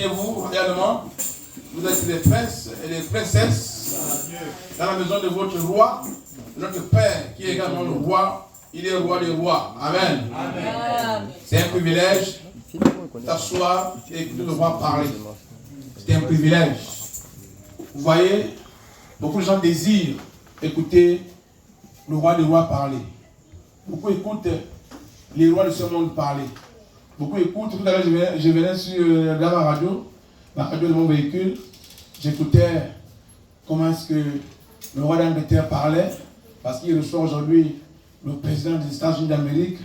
imaginez-vous royalement, vous êtes des princes et des princesses dans la maison de votre roi, notre Père qui est également le roi, il est roi des rois. Amen. Amen. C'est un privilège d'asseoir et de devoir parler. C'est un privilège. Vous voyez, beaucoup de gens désirent écouter le roi des rois parler. Beaucoup écoutent les rois de ce monde parler. Beaucoup écoutent. Tout à l'heure, je venais sur la radio de mon véhicule. J'écoutais comment est-ce que le roi d'Angleterre parlait, parce qu'il reçoit aujourd'hui le président des États-Unis d'Amérique.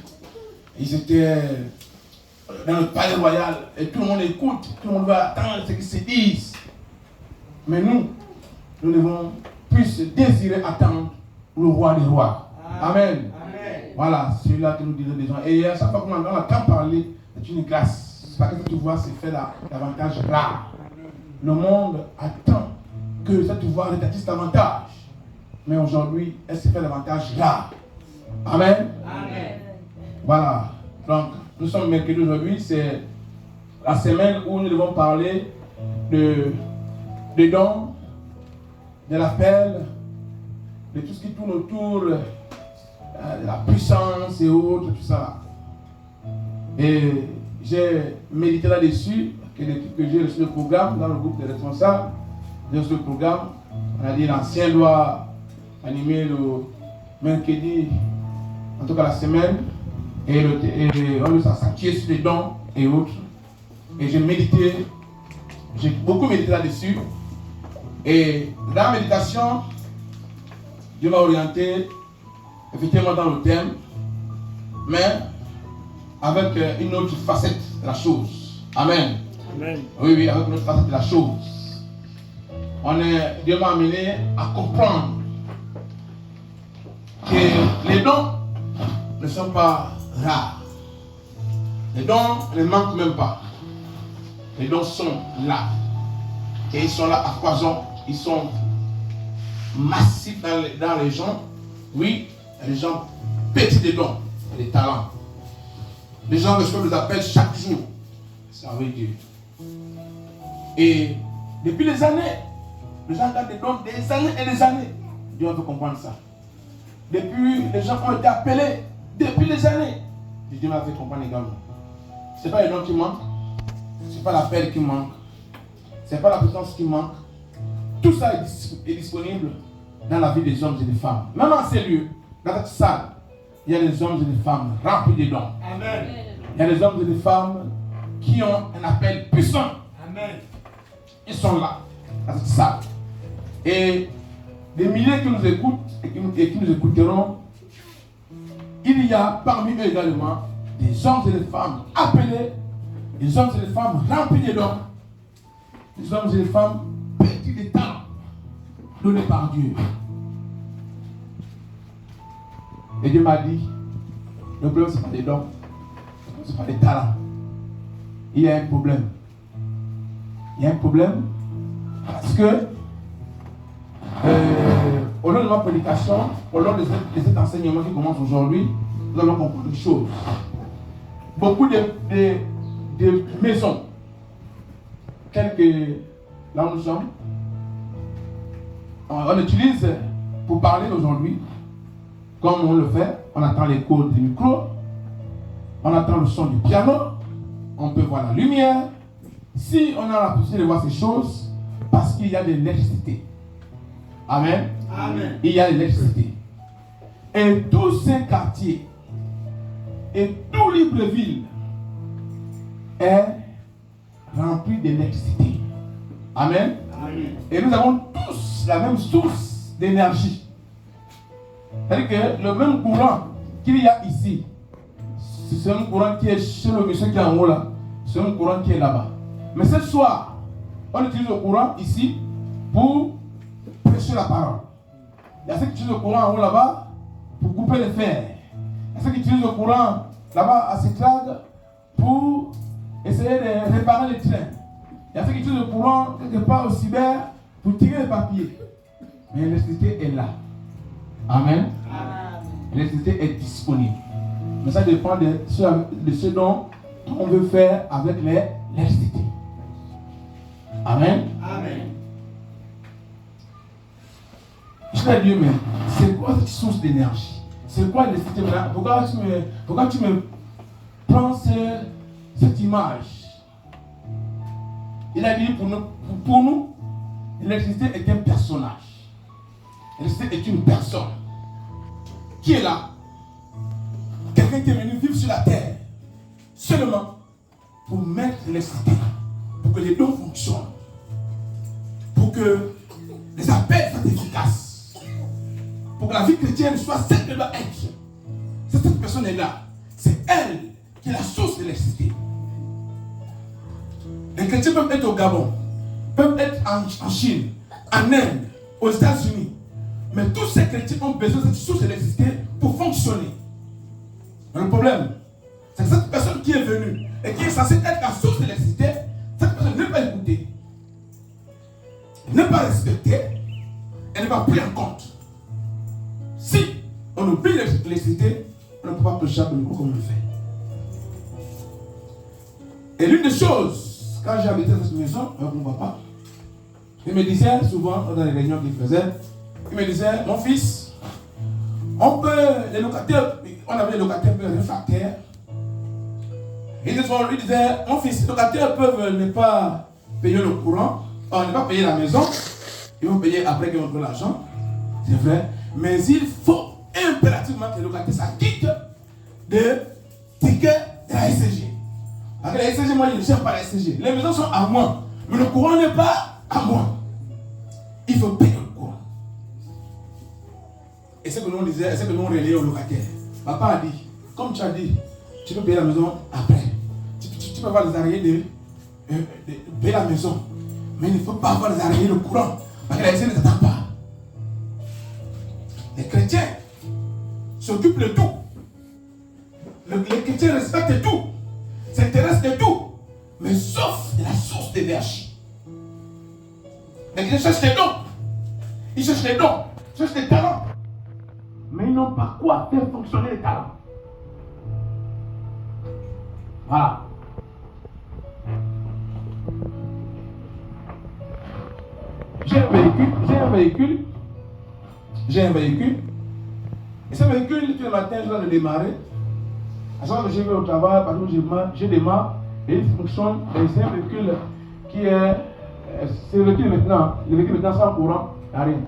Ils étaient dans le palais royal et tout le monde écoute, tout le monde va attendre ce qu'ils se disent. Mais nous devons plus désirer attendre le roi des rois. Amen. Amen. Voilà, c'est là que nous disons des gens. Et à chaque fois qu'on entend parler, c'est une grâce. C'est parce que cette voix s'est fait davantage rare. Le monde attend que cette voix rétablisse davantage. Mais aujourd'hui, elle s'est fait davantage rare. Amen. Amen. Voilà. Donc, nous sommes mercredi aujourd'hui. C'est la semaine où nous devons parler de dons, de l'appel, de tout ce qui tourne autour de la puissance et autres, tout ça. Et j'ai médité là-dessus, que j'ai reçu le programme dans le groupe des responsables. J'ai reçu le programme. On a dit l'ancien doit animer le mercredi, en tout cas la semaine, et on doit s'accentuer sur les dons et autres. Et j'ai médité, j'ai beaucoup médité là-dessus. Et dans la méditation, Dieu m'a orienté effectivement dans le thème, mais avec une autre facette de la chose. Amen. Amen. Oui, avec une autre facette de la chose. Dieu m'a amené à comprendre que les dons ne sont pas rares. Les dons ne manquent même pas. Les dons sont là. Et ils sont là à foison. Ils sont massifs dans les gens. Oui, les gens petits des dons, des talents. Les gens reçoivent des appels chaque jour. C'est avec Dieu. Et depuis des années, les gens gardent des dons des années et des années. Dieu veut comprendre ça. Depuis, les gens ont été appelés depuis des années. Dieu m'a fait comprendre également. Ce n'est pas les dons qui manquent. Ce n'est pas l'appel qui manque. Ce n'est pas la puissance qui manque. Tout ça est disponible dans la vie des hommes et des femmes. Même en ces lieux, dans cette salle, il y a des hommes et des femmes remplis de dons. Amen. Il y a des hommes et des femmes qui ont un appel puissant. Amen. Ils sont là, dans cette salle. Et des milliers qui nous écoutent et qui nous écouteront, il y a parmi eux également des hommes et des femmes appelés, des hommes et des femmes remplis de dons, des hommes et des femmes petits de talents donnés par Dieu. Et Dieu m'a dit, le problème ce n'est pas des dons, ce n'est pas des talents. Il y a un problème. Il y a un problème parce que au long de ma prédication, au long de cet enseignement qui commence aujourd'hui, nous allons comprendre une chose. Beaucoup de maisons, telles que là où nous sommes, on utilise pour parler aujourd'hui, comme on le fait, on attend l'écho du micro, on attend le son du piano, on peut voir la lumière. Si on a la possibilité de voir ces choses, parce qu'il y a de l'électricité. Amen. Amen. Il y a de l'électricité. Et tous ces quartiers et tout Libreville est rempli d'électricité. Amen. Amen. Et nous avons tous la même source d'énergie. C'est-à-dire que le même courant qu'il y a ici, c'est un courant qui est chez le monsieur qui est en haut là, c'est un courant qui est là-bas. Mais ce soir, on utilise le courant ici pour prêcher la parole. Il y a ceux qui utilisent le courant en haut là-bas pour couper les fers. Il y a ceux qui utilisent le courant là-bas à Cyclades pour essayer de réparer les trains. Il y a ceux qui utilisent le courant quelque part au cyber pour tirer les papiers. Mais l'électricité est là. Amen. L'électricité est disponible. Mais ça dépend de ce dont on veut faire avec l'électricité. Amen. Amen. Je t'ai dit, mais c'est quoi cette source d'énergie? C'est quoi l'électricité? Pourquoi tu me prends cette image? Il a dit pour nous, l'électricité est un personnage. L'électricité est une personne. Qui est là? Quelqu'un qui est venu vivre sur la terre seulement pour mettre l'électricité, pour que les dons fonctionnent, pour que les appels soient efficaces, pour que la vie chrétienne soit celle qu'elle doit être. Cette personne est là. C'est elle qui est la source de l'électricité. Les chrétiens peuvent être au Gabon, peuvent être en Chine, en Inde, aux États-Unis. Mais tous ces chrétiens ont besoin de cette source d'électricité pour fonctionner. Mais le problème, c'est que cette personne qui est venue et qui est censée être la source d'électricité, cette personne n'est pas écoutée, n'est pas respectée, elle n'est pas prise en compte. Si on oublie l'électricité, on ne peut pas prêcher le micro comme on le fait. Et l'une des choses, quand j'ai habité dans cette maison avec mon papa, il me disait souvent dans les réunions qu'il faisait, il me disait, mon fils, on avait les locataires réfractaires. Il disait, mon fils, les locataires peuvent ne pas payer le courant, ne pas payer la maison, ils vont payer après qu'ils ont trouvé l'argent, c'est vrai, mais il faut impérativement que les locataires s'acquittent de tickets de la SCG. Parce que la SCG, moi je ne cherche pas la SCG. Les maisons sont à moi, mais le courant n'est pas à moi. Il faut payer le courant. Et c'est ce que nous disait, c'est ce que nous relayons aux locataires. Papa a dit, comme tu as dit, tu peux payer la maison après. Tu peux avoir les arriérés de payer la maison. Mais il ne faut pas avoir les arriérés de courant. Parce que la SCG ne t'attend pas. Les chrétiens s'occupent de tout. Les chrétiens respectent tout. S'intéressent de tout. Mais sauf de la source d'énergie. Les chrétiens cherchent les dons. Ils cherchent les dons. Ils cherchent les talents. Mais ils n'ont pas quoi faire fonctionner les talents. Voilà. J'ai un véhicule. Et ce véhicule, tous les matins, je dois le démarrer. À chaque fois que je vais au travail, par exemple, je démarre et il fonctionne. Et c'est un véhicule qui est. C'est le véhicule maintenant. Le véhicule maintenant sans courant, il n'y a rien.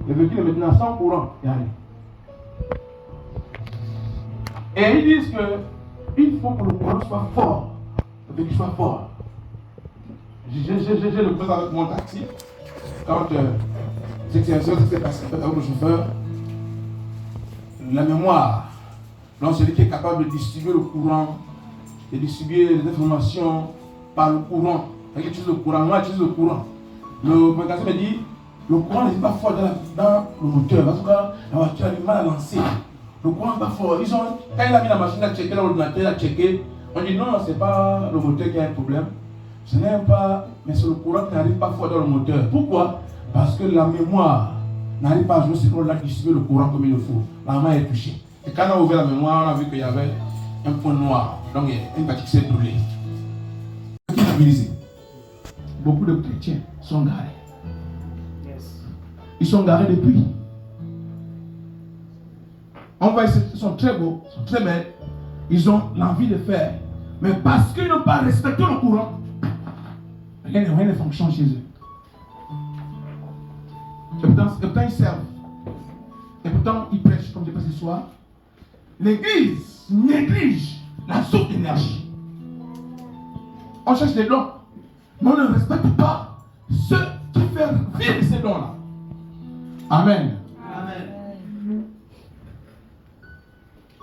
Le véhicule maintenant sans courant, il n'y a rien. Et ils disent qu'il faut que le courant soit fort. Le véhicule soit fort. J'ai le pose avec mon taxi. Quand c'est que c'est passé avec le chauffeur, la mémoire, donc celui qui est capable de distribuer le courant, de distribuer les informations par le courant, il utilise le courant, moi j'utilise le courant. Le magasin me dit, le courant n'est pas fort dans le moteur, parce que la voiture a du mal à lancer. Le courant n'est pas fort. Quand il a mis la machine à checker, l'ordinateur il a checké, on dit non, c'est pas le moteur qui a un problème. Ce n'est pas, mais c'est le courant qui n'arrive pas fort dans le moteur. Pourquoi? Parce que la mémoire n'arrive pas à jouer ce qu'on a distribué le courant comme il le faut. La main est touchée. Et quand on a ouvert la mémoire, on a vu qu'il y avait un point noir. Donc il y a une partie qui s'est brûlée. Beaucoup de chrétiens sont garés. Ils sont garés depuis. On voit ils sont très beaux, ils sont très belles. Ils ont l'envie de faire. Mais parce qu'ils n'ont pas respecté le courant, rien ne fonctionne chez eux. Et pourtant ils servent. Et pourtant ils prêchent, comme j'ai fait ce soir. L'église néglige la source d'énergie. On cherche des dons, mais on ne respecte pas ceux qui font vivre ces dons-là. Amen. Amen.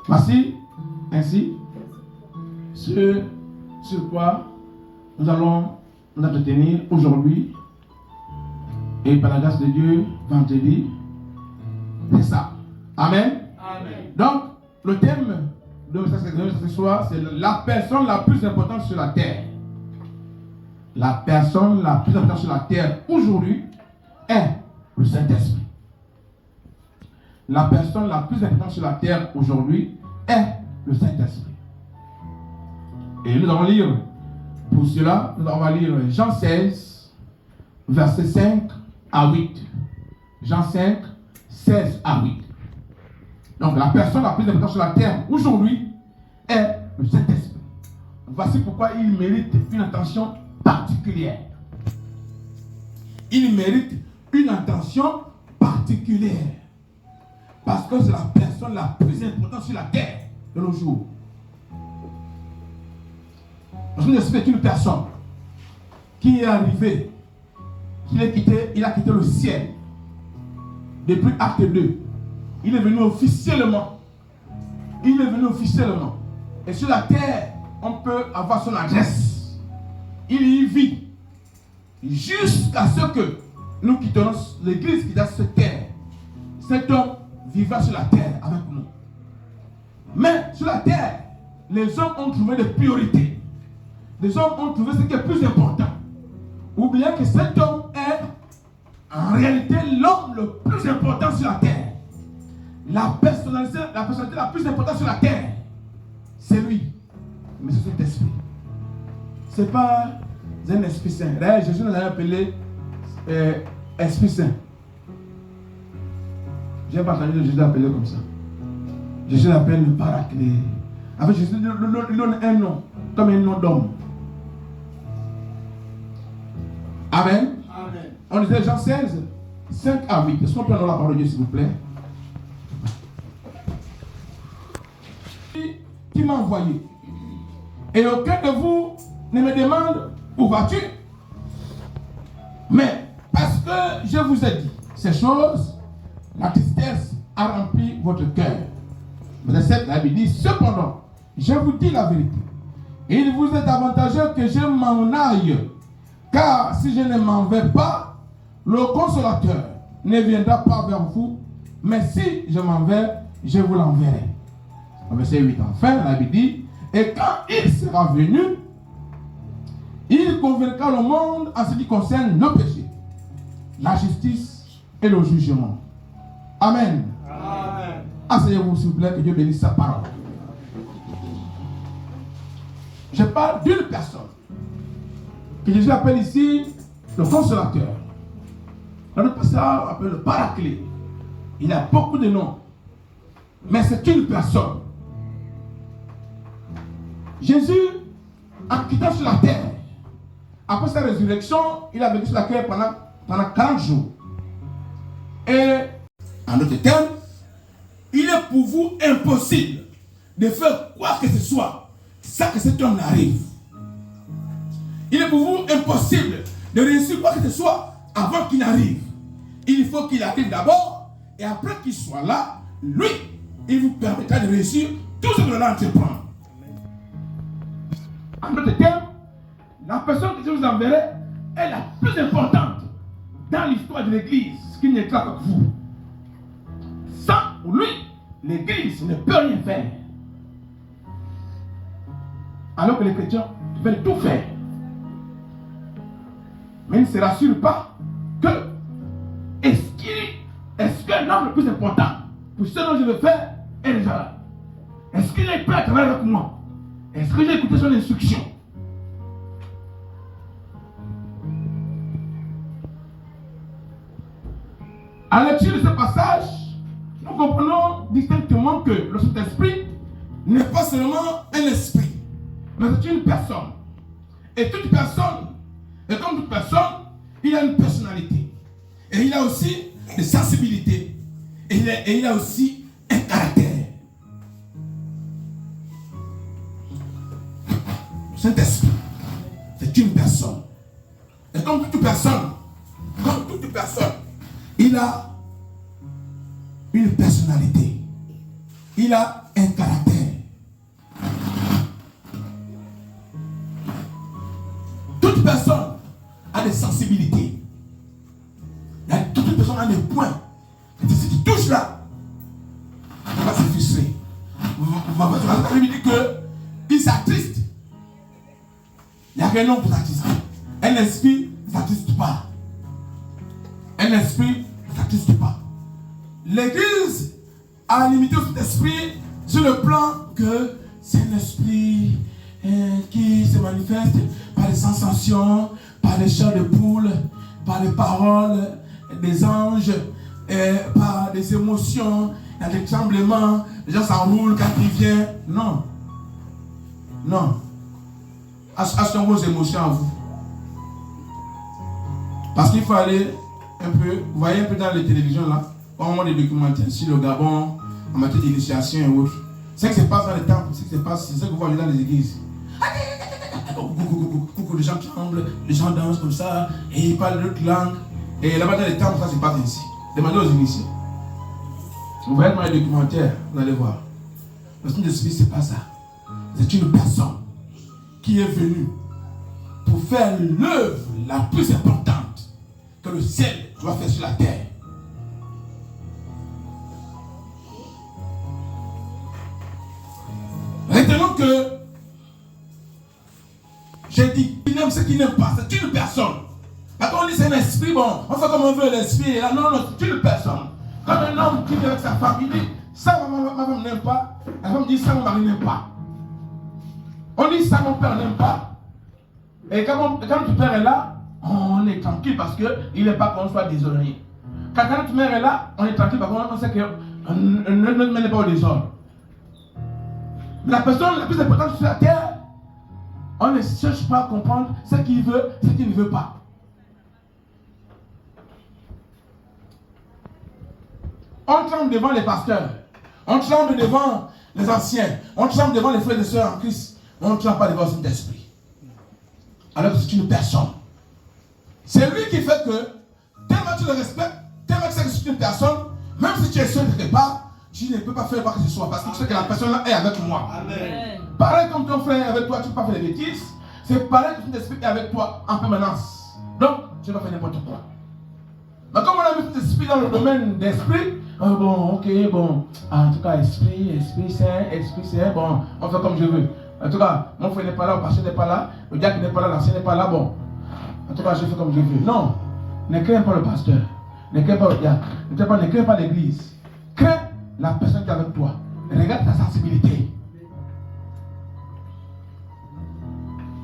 Voici ainsi ce sur quoi nous allons nous entretenir aujourd'hui et par la grâce de Dieu vendredi. C'est ça. Amen. Amen. Donc le thème de ce soir, c'est la personne la plus importante sur la terre. La personne la plus importante sur la terre aujourd'hui est le Saint-Esprit. La personne la plus importante sur la terre aujourd'hui est le Saint-Esprit. Et nous allons lire Pour cela, on va lire Jean 16, versets 5 à 8. Jean 5, 16 à 8. Donc la personne la plus importante sur la terre aujourd'hui est le Saint-Esprit. Voici pourquoi il mérite une attention particulière. Il mérite une attention particulière. Parce que c'est la personne la plus importante sur la terre de nos jours. Le Saint-Esprit est une personne qui est arrivée, il a quitté le ciel depuis Acte 2. Il est venu officiellement. Et sur la terre, on peut avoir son adresse. Il y vit jusqu'à ce que nous quittons l'église qui est dans cette terre. Cet homme vivra sur la terre avec nous. Mais sur la terre, les hommes ont trouvé des priorités. Les hommes ont trouvé ce qui est plus important. Oubliez que cet homme est en réalité l'homme le plus important sur la terre. La personnalité la plus importante sur la terre, c'est lui. Mais c'est cet esprit. Ce n'est pas un esprit saint. D'ailleurs, Jésus nous l'a appelé Esprit Saint. Je n'ai pas entendu de Jésus l'appeler comme ça. Jésus l'appelle le Paraclet. En fait, Jésus lui donne un nom, comme un nom d'homme. Amen. Amen. On disait Jean 16, 5 à 8. Est-ce qu'on peut avoir la parole de Dieu, s'il vous plaît? Qui m'a envoyé. Et aucun de vous ne me demande où vas-tu? Mais parce que je vous ai dit ces choses, la tristesse a rempli votre cœur. Verset 7, la Bible dit, cependant, je vous dis la vérité. Il vous est avantageux que je m'en aille. Car si je ne m'en vais pas, le consolateur ne viendra pas vers vous. Mais si je m'en vais, je vous l'enverrai. Verset 8, enfin, la Bible dit, et quand il sera venu, il convaincra le monde en ce qui concerne le péché, la justice et le jugement. Amen. Amen. Asseyez-vous s'il vous plaît, que Dieu bénisse sa parole. Je parle d'une personne que Jésus appelle ici le consolateur. Notre pasteur appelle le Paraclet. Il a beaucoup de noms. Mais c'est une personne. Jésus, en quittant sur la terre, après sa résurrection, il a vécu sur la terre pendant 40 jours. Et, en d'autres termes, il est pour vous impossible de faire quoi que ce soit sans que cet homme n'arrive. Il est pour vous impossible de réussir quoi que ce soit avant qu'il n'arrive. Il faut qu'il arrive d'abord, et après qu'il soit là, lui, il vous permettra de réussir tout ce que l'on a entreprendre. En d'autres termes, la personne que je vous enverrai est la plus importante dans l'histoire de l'Église qui n'est pas que vous. Sans lui, l'Église ne peut rien faire. Alors que les chrétiens veulent tout faire. Mais ils ne se rassurent pas que est-ce qu'un homme le plus important pour ce dont je veux faire est déjà là? Est-ce qu'il est prêt à travailler avec moi? Est-ce que j'ai écouté son instruction? À la lecture de ce passage, nous comprenons distinctement que le Saint-Esprit n'est pas seulement un esprit, mais c'est une personne. Et toute personne, et comme toute personne, il a une personnalité. Et il a aussi des sensibilités. Et il a aussi un caractère. Le Saint-Esprit, c'est une personne. Et comme toute personne, il a une personnalité. Il a un caractère. Toute personne a des sensibilités. Toute personne a des points. Et si tu touches là, on va se frustrer. On va lui dire qu'il s'attriste. Il n'y a qu'un nom pour s'attrister. Un esprit ne s'attriste pas. Un esprit ne s'attriste pas. L'Église a limité cet esprit sur le plan que c'est un esprit qui se manifestent par des sensations, par des chants de poules, par des paroles des anges, par des émotions, il y a des tremblements, les gens s'enroulent quand il vient. Non. Non. Achetons vos émotions à vous. Parce qu'il faut aller un peu, vous voyez un peu dans les télévisions là, au moment des documentaires sur le Gabon, en matière d'initiation et autres. C'est ce qui se passe dans les temples, c'est ce que vous voyez dans les églises. Beaucoup de gens tremblent, les gens dansent comme ça, et ils parlent d'autres langues. Et là-bas dans les temples, ça se passe ainsi. Demandez aux initiés. Vous voyez dans les documentaires, vous allez voir. Le Saint-Esprit, c'est pas ça. C'est une personne qui est venue pour faire l'œuvre la plus importante que le ciel doit faire sur la terre. Retenons que j'ai dit, qui n'aime ce qui n'aime pas, c'est une personne. Quand on dit c'est un esprit, bon, on fait comme on veut l'esprit, là, non, c'est une personne. Quand un homme qui vit avec sa femme, il dit, ça ma femme n'aime pas, la femme dit, ça mon mari n'aime pas. On dit, ça mon père n'aime pas. Et quand ton père est là, on est tranquille parce qu'il n'est pas qu'on soit déshonoré. Quand notre mère est là, on est tranquille parce qu'on sait que notre mère n'est pas au désordre. Mais la personne la plus importante sur la terre, on ne cherche pas à comprendre ce qu'il veut, ce qu'il ne veut pas. On tremble devant les pasteurs, on tremble devant les anciens, on tremble devant les frères et sœurs en Christ, mais on ne tremble pas devant le Saint-Esprit. Alors que c'est une personne. C'est lui qui fait que, tellement tu le respectes, tellement tu sais que c'est une personne, même si tu es seul quelque part, tu ne peux pas faire quoi que ce soit parce que tu sais que la personne-là est avec moi. Amen. Pareil comme ton frère est avec toi, tu ne peux pas faire des bêtises. C'est pareil que ton esprit est avec toi en permanence. Donc, tu ne vas pas faire n'importe quoi. Mais comme on a mis cet esprit dans le domaine d'esprit, bon, ok, bon, en tout cas, esprit c'est, bon, on fait comme je veux. En tout cas, mon frère n'est pas là, le pasteur n'est pas là, le diacre n'est pas là, l'ancien n'est pas là, bon. En tout cas, je fais comme je veux. Non, ne crains pas le pasteur, ne crains pas le diacre, ne crains pas l'église. Crains la personne qui est avec toi. Regarde ta sensibilité.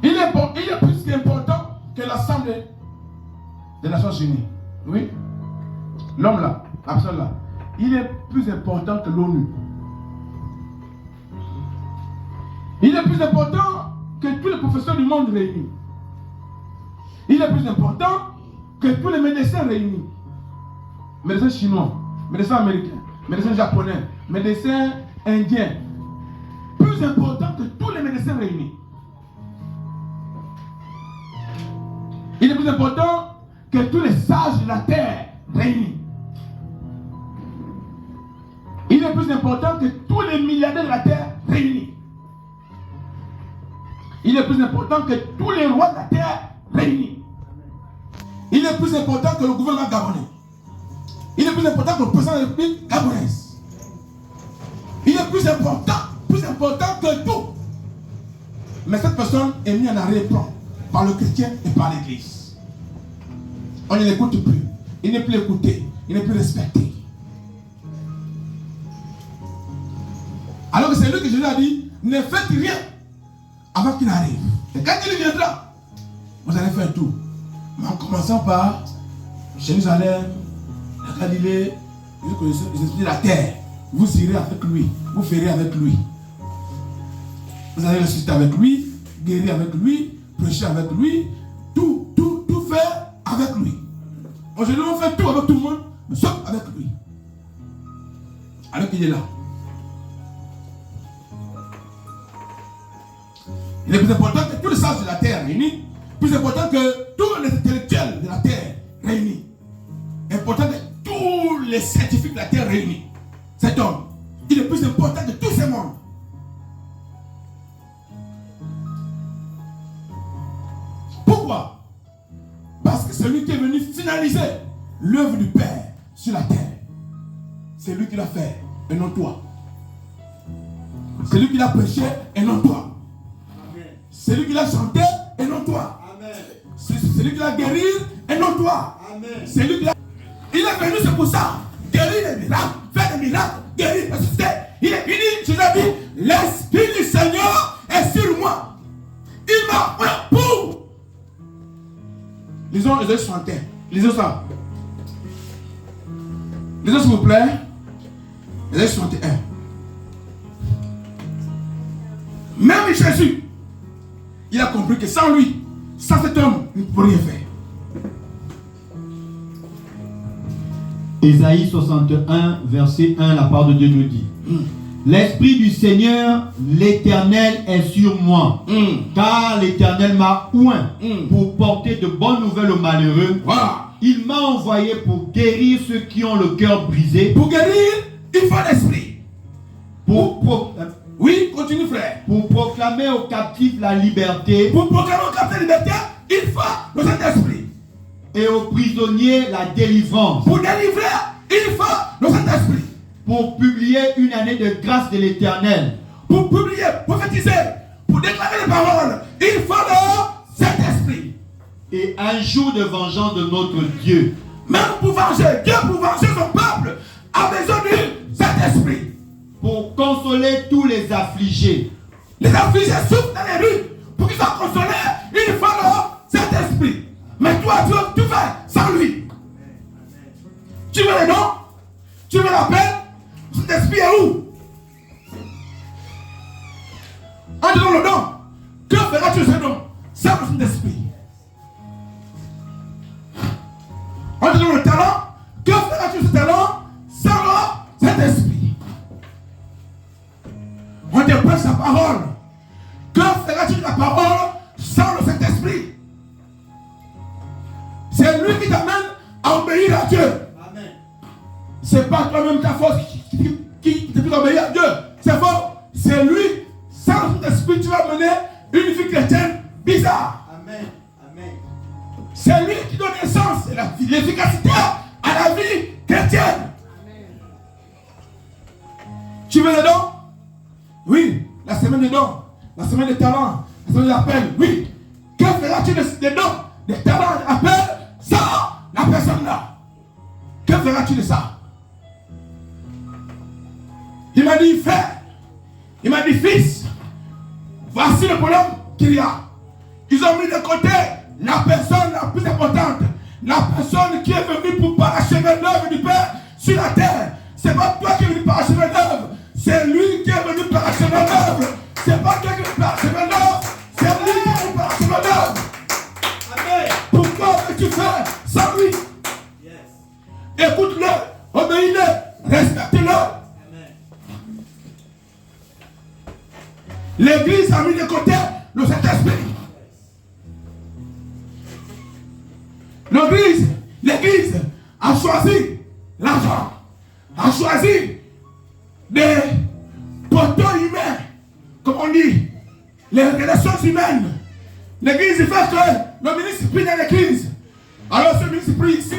Il est plus important que l'Assemblée des Nations Unies. Oui? L'homme là, la personne là, il est plus important que l'ONU. Il est plus important que tous les professeurs du monde réunis. Il est plus important que tous les médecins réunis. Médecins chinois, médecins américains, médecins japonais, médecins indiens. Plus important que tous les médecins réunis. Il est plus important que tous les sages de la terre réunis. Il est plus important que tous les milliardaires de la terre réunis. Il est plus important que tous les rois de la terre réunis. Il est plus important que le gouvernement gabonais. Il est plus important que le président de la République gabonaise. Il est plus important que tout. Mais cette personne est mise en arrière-plan par le chrétien et par l'église. On ne l'écoute plus. Il n'est plus écouté. Il n'est plus respecté. Alors que c'est lui que Jésus a dit, ne faites rien avant qu'il arrive. Et quand il viendra, vous allez faire tout. Mais en commençant par Jérusalem, la Galilée, les esprits de la terre. Vous irez avec lui. Vous ferez avec lui. Vous allez ressusciter avec lui, guérir avec lui, prêcher avec lui, tout faire avec lui. Aujourd'hui, on fait tout avec tout le monde, mais sauf avec lui. Alors qu'il est là. Il est plus important que tous les sages de la terre réunis, plus important que tous les intellectuels de la terre réunis, important que tous les scientifiques de la terre réunis. Cet homme, il est plus important que tous ces mondes. Pourquoi? Parce que celui qui est venu finaliser l'œuvre du Père sur la terre, c'est lui qui l'a fait et non toi. C'est lui qui l'a prêché et non toi. C'est lui qui l'a chanté et non toi. C'est lui qui l'a guéri et non toi. C'est lui qui l'a... Il est venu, c'est pour ça. Guérir les miracles, faire des miracles, guérir, ressusciter. Il est venu, je l'ai dit, l'Esprit du Seigneur est sur moi. Lisons Ésaïe 61. Lisons ça. Lisons s'il vous plaît. Ésaïe 61. Même Jésus, il a compris que sans lui, sans cet homme, il ne peut rien faire. Ésaïe 61, verset 1, la parole de Dieu nous dit: L'Esprit du Seigneur, l'Éternel, est sur moi, car l'Éternel m'a oint pour porter de bonnes nouvelles aux malheureux. Voilà. Il m'a envoyé pour guérir ceux qui ont le cœur brisé. Pour guérir, il faut l'esprit. Oui, continue frère. Pour proclamer aux captifs la liberté. Pour proclamer aux captifs la liberté, il faut le Saint-Esprit. Et aux prisonniers la délivrance. Pour délivrer, il faut le Saint-Esprit. Pour publier une année de grâce de l'Éternel. Pour publier, prophétiser, pour déclarer les paroles, il faut le Saint-Esprit. Et un jour de vengeance de notre Dieu. Même pour venger, Dieu pour venger son peuple a besoin du Saint-Esprit. Pour consoler tous les affligés. Les affligés souffrent dans les rues. Pour qu'ils soient consolés, il faut le Saint-Esprit. Mais toi, tu fais sans lui. Tu veux les dons? Tu veux la paix? Cet esprit est où? En te donnant le don, que feras-tu de ce don? Sans le Saint-Esprit. En te donnant le talent, que feras-tu de ce talent? Sans le Saint-Esprit. On te prêche sa parole. Que feras-tu de la parole sans le Saint-Esprit? C'est lui qui t'amène à obéir à Dieu. Amen. C'est pas toi-même ta force qui te fait obéir à Dieu. C'est faux. C'est lui. Sans le Saint-Esprit, tu vas mener une vie chrétienne bizarre. Amen. Amen. C'est lui qui donne l'essence et l'efficacité à la vie chrétienne. Amen. Tu veux les dons? Oui. La semaine des dons. La semaine des talents. La semaine de l'appel. Oui. Que feras-tu des dons, des talents, des appels sans la personne là? Que feras-tu de ça? Il m'a dit, frère, il m'a dit, fils, voici le problème qu'il y a. Ils ont mis de côté la personne la plus importante, la personne qui est venue pour parachever l'œuvre du Père sur la terre. C'est pas toi qui es venu parachever l'œuvre, c'est lui qui est venu parachever l'œuvre. C'est pas toi qui es venu parachever l'œuvre, c'est lui qui est venu parachever l'œuvre. Amen. Pourquoi veux-tu faire sans lui? Yes. Écoute-le, obéis-le, respecte-le. L'église a mis de côté le Saint-Esprit. L'église a choisi l'argent, a choisi des poteaux humains, comme on dit, les relations humaines. L'église fait que le ministre prie dans l'église. Alors ce ministre prie ici,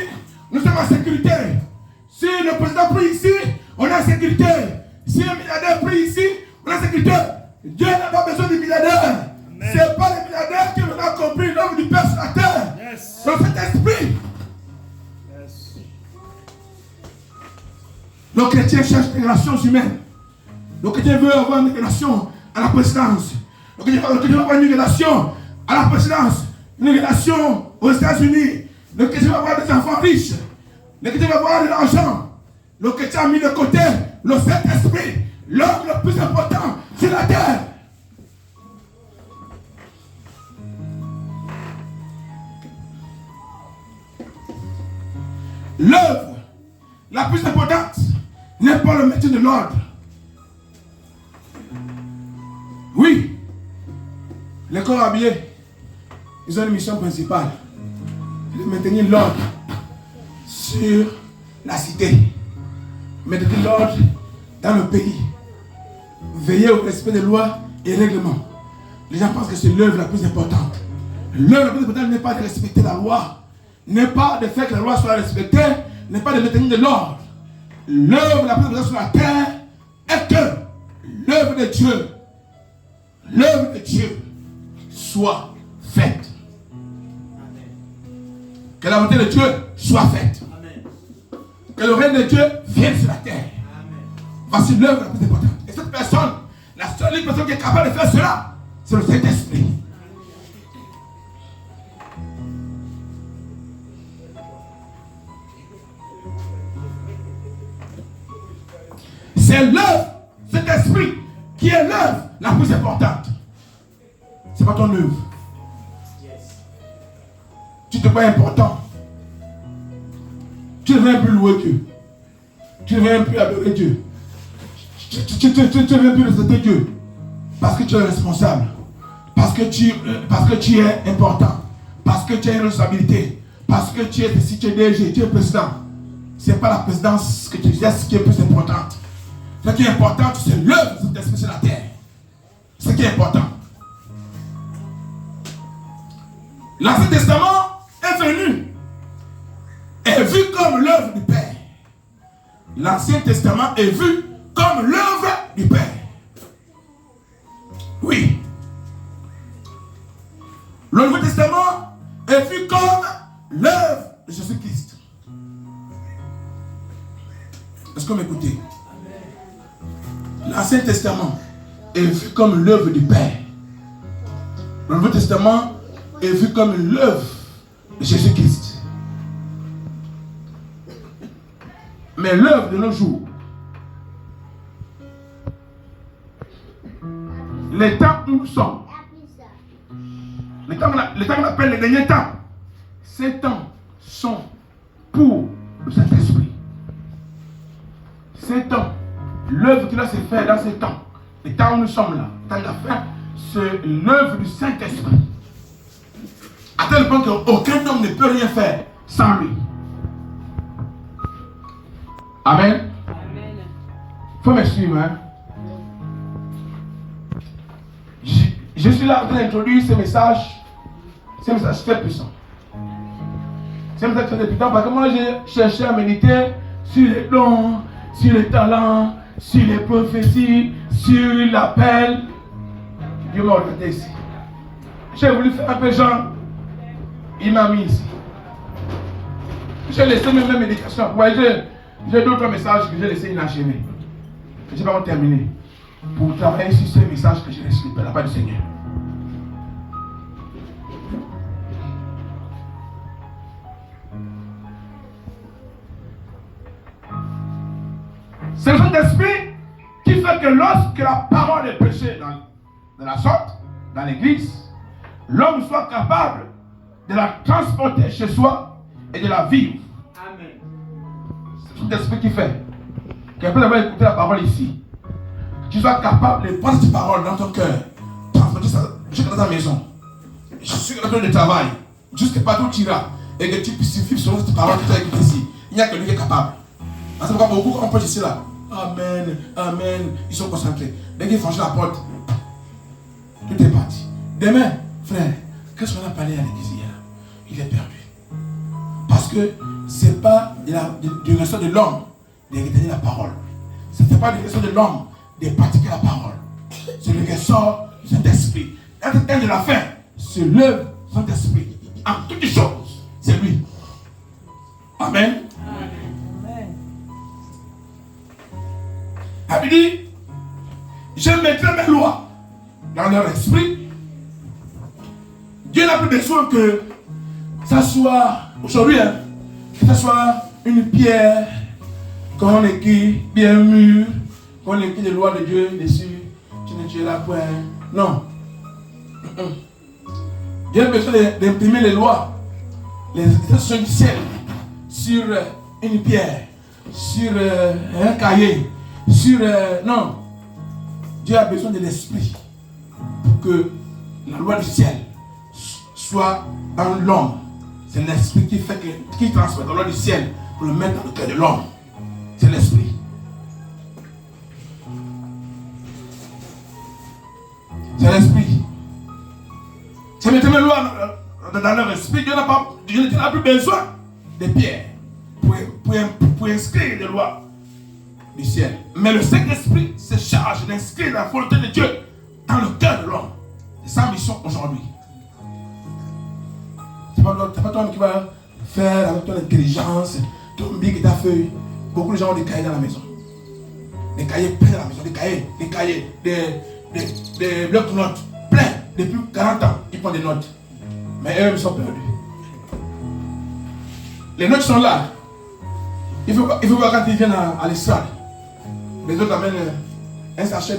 nous sommes en sécurité. Si le président prie ici, on est en sécurité. Si un milliardaire prie ici, on est en sécurité. Dieu n'a pas besoin de milliardaires. Ce n'est pas les milliardaires qui ont accompli l'œuvre du Père sur la terre. Yes. C'est le Saint-Esprit. Yes. Le chrétien cherche des relations humaines. Le chrétien veut avoir une relation à la présidence. Le chrétien veut avoir une relation à la présidence. Une relation aux États-Unis. Le chrétien va avoir des enfants riches. Le chrétien va avoir de l'argent. Le chrétien a mis de côté le Saint-Esprit. L'œuvre le plus important sur la terre. L'œuvre la plus importante n'est pas le maintien de l'ordre. Oui, les corps habillés, ils ont une mission principale, de maintenir l'ordre sur la cité, maintenir l'ordre dans le pays. Veiller au respect des lois et règlements. Les gens pensent que c'est l'œuvre la plus importante. L'œuvre la plus importante n'est pas de respecter la loi, n'est pas de faire que la loi soit respectée, n'est pas de maintenir de l'ordre. L'œuvre la plus importante sur la terre est que l'œuvre de Dieu soit faite. Amen. Que la volonté de Dieu soit faite. Amen. Que le règne de Dieu vienne sur la terre. Amen. Voici l'œuvre la plus importante. Et cette personne, la seule personne qui est capable de faire cela, c'est le Saint-Esprit. qui est l'œuvre la plus importante. Ce n'est pas ton œuvre. Tu te crois important. Tu ne veux plus louer Dieu. Tu ne veux plus adorer Dieu. Tu ne veux plus respecter Dieu. Parce que tu es responsable. Parce que tu es important. Parce que tu as une responsabilité. Parce que tu es, si tu es DG, tu es président. Ce n'est pas la présidence que tu exerces qui est plus importante. Ce qui est important, c'est l'œuvre de Saint-Esprit sur la terre. Ce qui est important. L'Ancien Testament est venu. Est vu comme l'œuvre du Père. L'Ancien Testament est vu comme l'œuvre du Père. Oui. Le Nouveau Testament est vu comme l'œuvre de Jésus-Christ. Est-ce que vous m'écoutez? L'Ancien Testament est vu comme l'œuvre du Père. Le Nouveau Testament est vu comme l'œuvre de Jésus-Christ. Mais l'œuvre de nos jours, les temps où nous sommes, les temps qu'on appelle les derniers temps, ces temps sont pour le Saint-Esprit. Ces temps, l'œuvre qui doit se faire dans ces temps, les temps où nous sommes là, le temps de la fin, c'est l'œuvre du Saint-Esprit. À tel point qu'aucun homme ne peut rien faire sans lui. Amen. Il faut me suivre. Hein? Je suis là en train d'introduire ces messages très puissants. Ces messages très puissants parce que moi j'ai cherché à méditer sur les dons, sur les talents, sur les prophéties, sur l'appel. Dieu m'a orienté ici. J'ai voulu faire un peu genre, il m'a mis ici. J'ai laissé mes méditations. Ouais, j'ai d'autres messages que j'ai laissés inachevés. Je n'ai pas encore terminé. Pour travailler sur ces messages que j'ai laissés par la part du Seigneur. C'est le Saint-Esprit qui fait que lorsque la parole est prêchée dans la sorte, dans l'église, l'homme soit capable de la transporter chez soi et de la vivre. Amen. C'est le Saint-Esprit qui fait qu'après avoir écouté la parole ici, tu sois capable de prendre cette parole dans ton cœur, transporter ça jusqu'à ta maison, jusqu'à ton lieu de travail, jusqu'à partout où tu iras, et que tu puisses vivre selon cette parole que tu as écoutée ici. Il n'y a que lui qui est capable. C'est pourquoi beaucoup quand on peut ici là, Amen, Amen, ils sont concentrés. Dès qu'ils franchissent la porte, tout est parti. Demain, frère, qu'est-ce qu'on a parlé à l'église hier? Il est perdu. Parce que ce n'est pas du ressort de l'homme de retenir la parole. Ce n'est pas du ressort de l'homme de pratiquer la parole. C'est le ressort du Saint-Esprit. Quand le temps de la fin, c'est l'œuvre du Saint-Esprit. En toutes choses, c'est lui. Amen. Il dit, je mettrai mes lois dans leur esprit. Dieu n'a plus besoin que ça soit, aujourd'hui, hein, que ça soit une pierre qu'on écrit bien mûre, qu'on écrit les lois de Dieu dessus. Tu ne tueras point. Non. Dieu a besoin d'imprimer les lois, les instructions du ciel sur une pierre, sur un cahier. Non, Dieu a besoin de l'esprit pour que la loi du ciel soit dans l'homme. C'est l'esprit qui transmet la loi du ciel pour le mettre dans le cœur de l'homme. C'est l'esprit. C'est l'esprit. C'est mettre mes lois dans leur esprit. Dieu n'a plus besoin de pierres pour inscrire des lois du ciel. Mais le Saint-Esprit se charge d'inscrire la volonté de Dieu dans le cœur de l'homme. C'est sa mission aujourd'hui. C'est pas toi qui va faire avec ton intelligence, ton bic et ta feuille. Beaucoup de gens ont des cahiers dans la maison. Des cahiers pleins dans la maison, des cahiers, des blocs de notes pleins. Depuis 40 ans, ils prennent des notes. Mais eux, ils sont perdus. Les notes sont là. Il faut voir quand ils viennent à l'estrade. Les autres amènent un sachet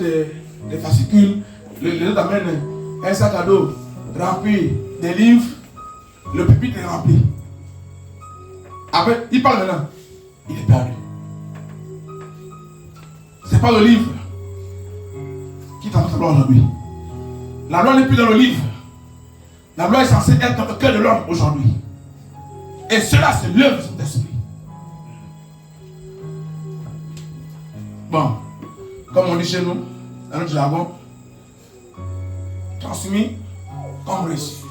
les fascicules, les autres amènent un sac à dos rempli des livres, le pupitre est rempli. Après, il parle maintenant, il est perdu. C'est pas le livre qui t'envoie la loi aujourd'hui. La loi n'est plus dans le livre. La loi est censée être dans le cœur de l'homme aujourd'hui. Et cela, c'est l'œuvre de cet esprit. Bon, comme on dit chez nous, dans notre jargon, transmis comme reçu.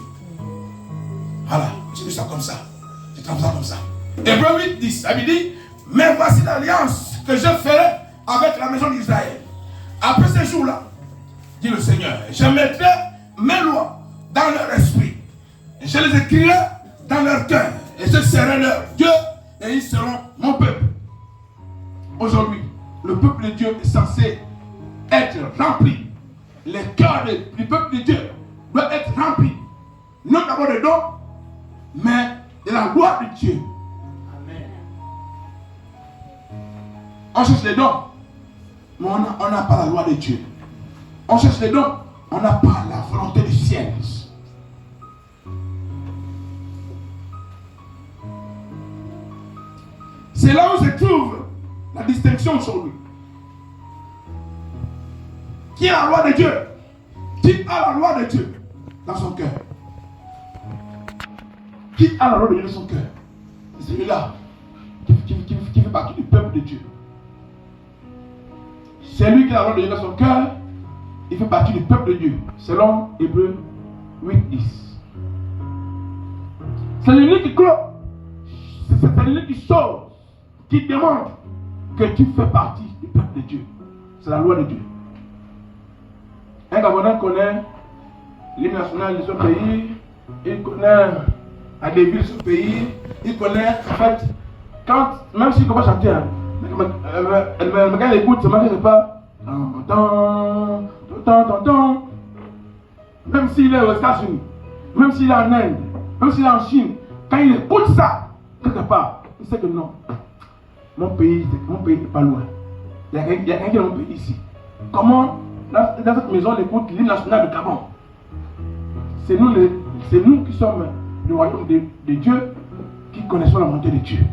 Voilà, j'ai dit ça comme ça. J'ai transmis ça comme ça. Hébreux 8, 10, ça veut dire, mais voici l'alliance que je ferai avec la maison d'Israël. Après ces jours-là, dit le Seigneur, je mettrai mes lois dans leur esprit. Et je les écrirai dans leur cœur. Et je serai leur Dieu et ils seront mon peuple. Aujourd'hui, le peuple de Dieu est censé être rempli. Les cœurs du peuple de Dieu doivent être remplis. Non d'abord de dons, mais de la gloire de Dieu. Amen. On cherche les dons, mais on n'a pas la loi de Dieu. On cherche les dons, on n'a pas la volonté du ciel. C'est là où se trouve la distinction aujourd'hui. Qui a la loi de Dieu? Qui a la loi de Dieu dans son cœur? Qui a la loi de Dieu dans son cœur? C'est celui-là qui fait partie du peuple de Dieu. C'est lui qui a la loi de Dieu dans son cœur. Il fait partie du peuple de Dieu. Selon Hébreux 8, 10. C'est l'unique clôt. C'est l'unique chose qui démontre que tu fais partie du peuple de Dieu. C'est la loi de Dieu. Un Gabonais connaît l'hymne national de son pays, il connaît à des villes de son pays, il connaît en fait, même s'il ne peut pas chanter, quand il écoute, ça ne marche pas. Même s'il est aux États-Unis, même s'il est en Inde, même s'il est en Chine, quand il écoute ça, quelque part, il sait que non. Mon pays n'est pas loin. Il y a quelqu'un qui est dans mon pays ici. Comment, dans cette maison, on écoute l'hymne national de Gabon? C'est nous qui sommes le royaume de Dieu, qui connaissons la volonté de Dieu.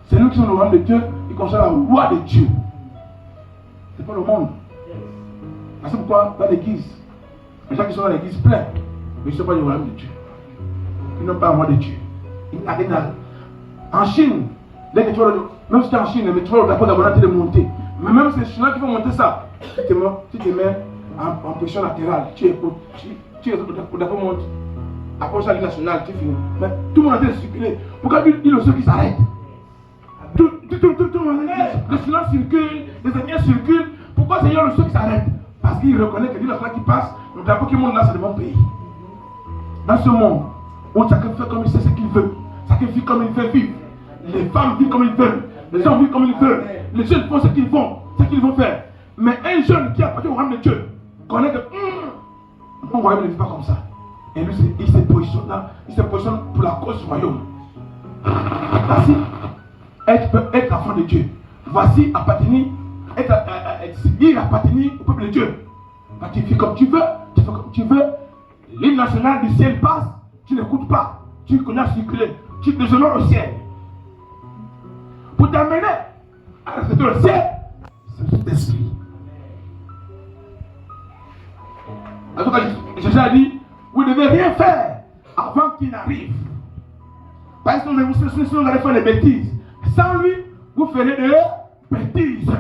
C'est nous qui sommes le royaume de Dieu, qui connaissons la loi de Dieu. C'est pas le monde. C'est pourquoi dans l'église, les gens qui sont dans l'église pleins, mais ils ne sont pas du royaume de Dieu. Ils n'ont pas la loi de Dieu. En Chine, dès que tu vois, même si tu es en Chine, mais tu vois le drapeau d'abonnati de monter. Mais même ces Chinois qui vont monter ça, tu te mets en position latérale, tu écoutes, tu écoutes le drapeau monte. Après ça, l'hymne national, tu finis. Mais tout le monde est en train de circuler. Pourquoi il y a ceux qui s'arrêtent? Tout le monde, les silences circulent, les Indiens circulent. Pourquoi c'est le ceux qui s'arrêtent? Parce qu'il reconnaît que l'hymne national qui passe, le drapeau qui monte là, c'est de mon pays. Dans ce monde, où chacun fait comme il sait ce qu'il veut, chacun vit comme il veut vivre. Les femmes vivent comme ils veulent, les hommes vivent comme ils veulent, les jeunes font ce qu'ils vont faire. Mais un jeune qui appartient au royaume de Dieu connaît que mon royaume ne vit pas comme ça. Et lui, il se positionne pour la cause du royaume. Voici être enfant de Dieu. Voici appartenir au peuple de Dieu. Quand tu vis comme tu veux, tu fais comme tu veux. L'hymne national du ciel passe, tu n'écoutes pas, tu connais à circuler, tu déshonores au ciel. Pour t'amener à respecter le ciel, c'est cet esprit. En tout cas, Jésus a dit, vous ne devez rien faire avant qu'il n'arrive. Parce que sinon vous allez faire des bêtises. Sans lui, vous ferez des bêtises.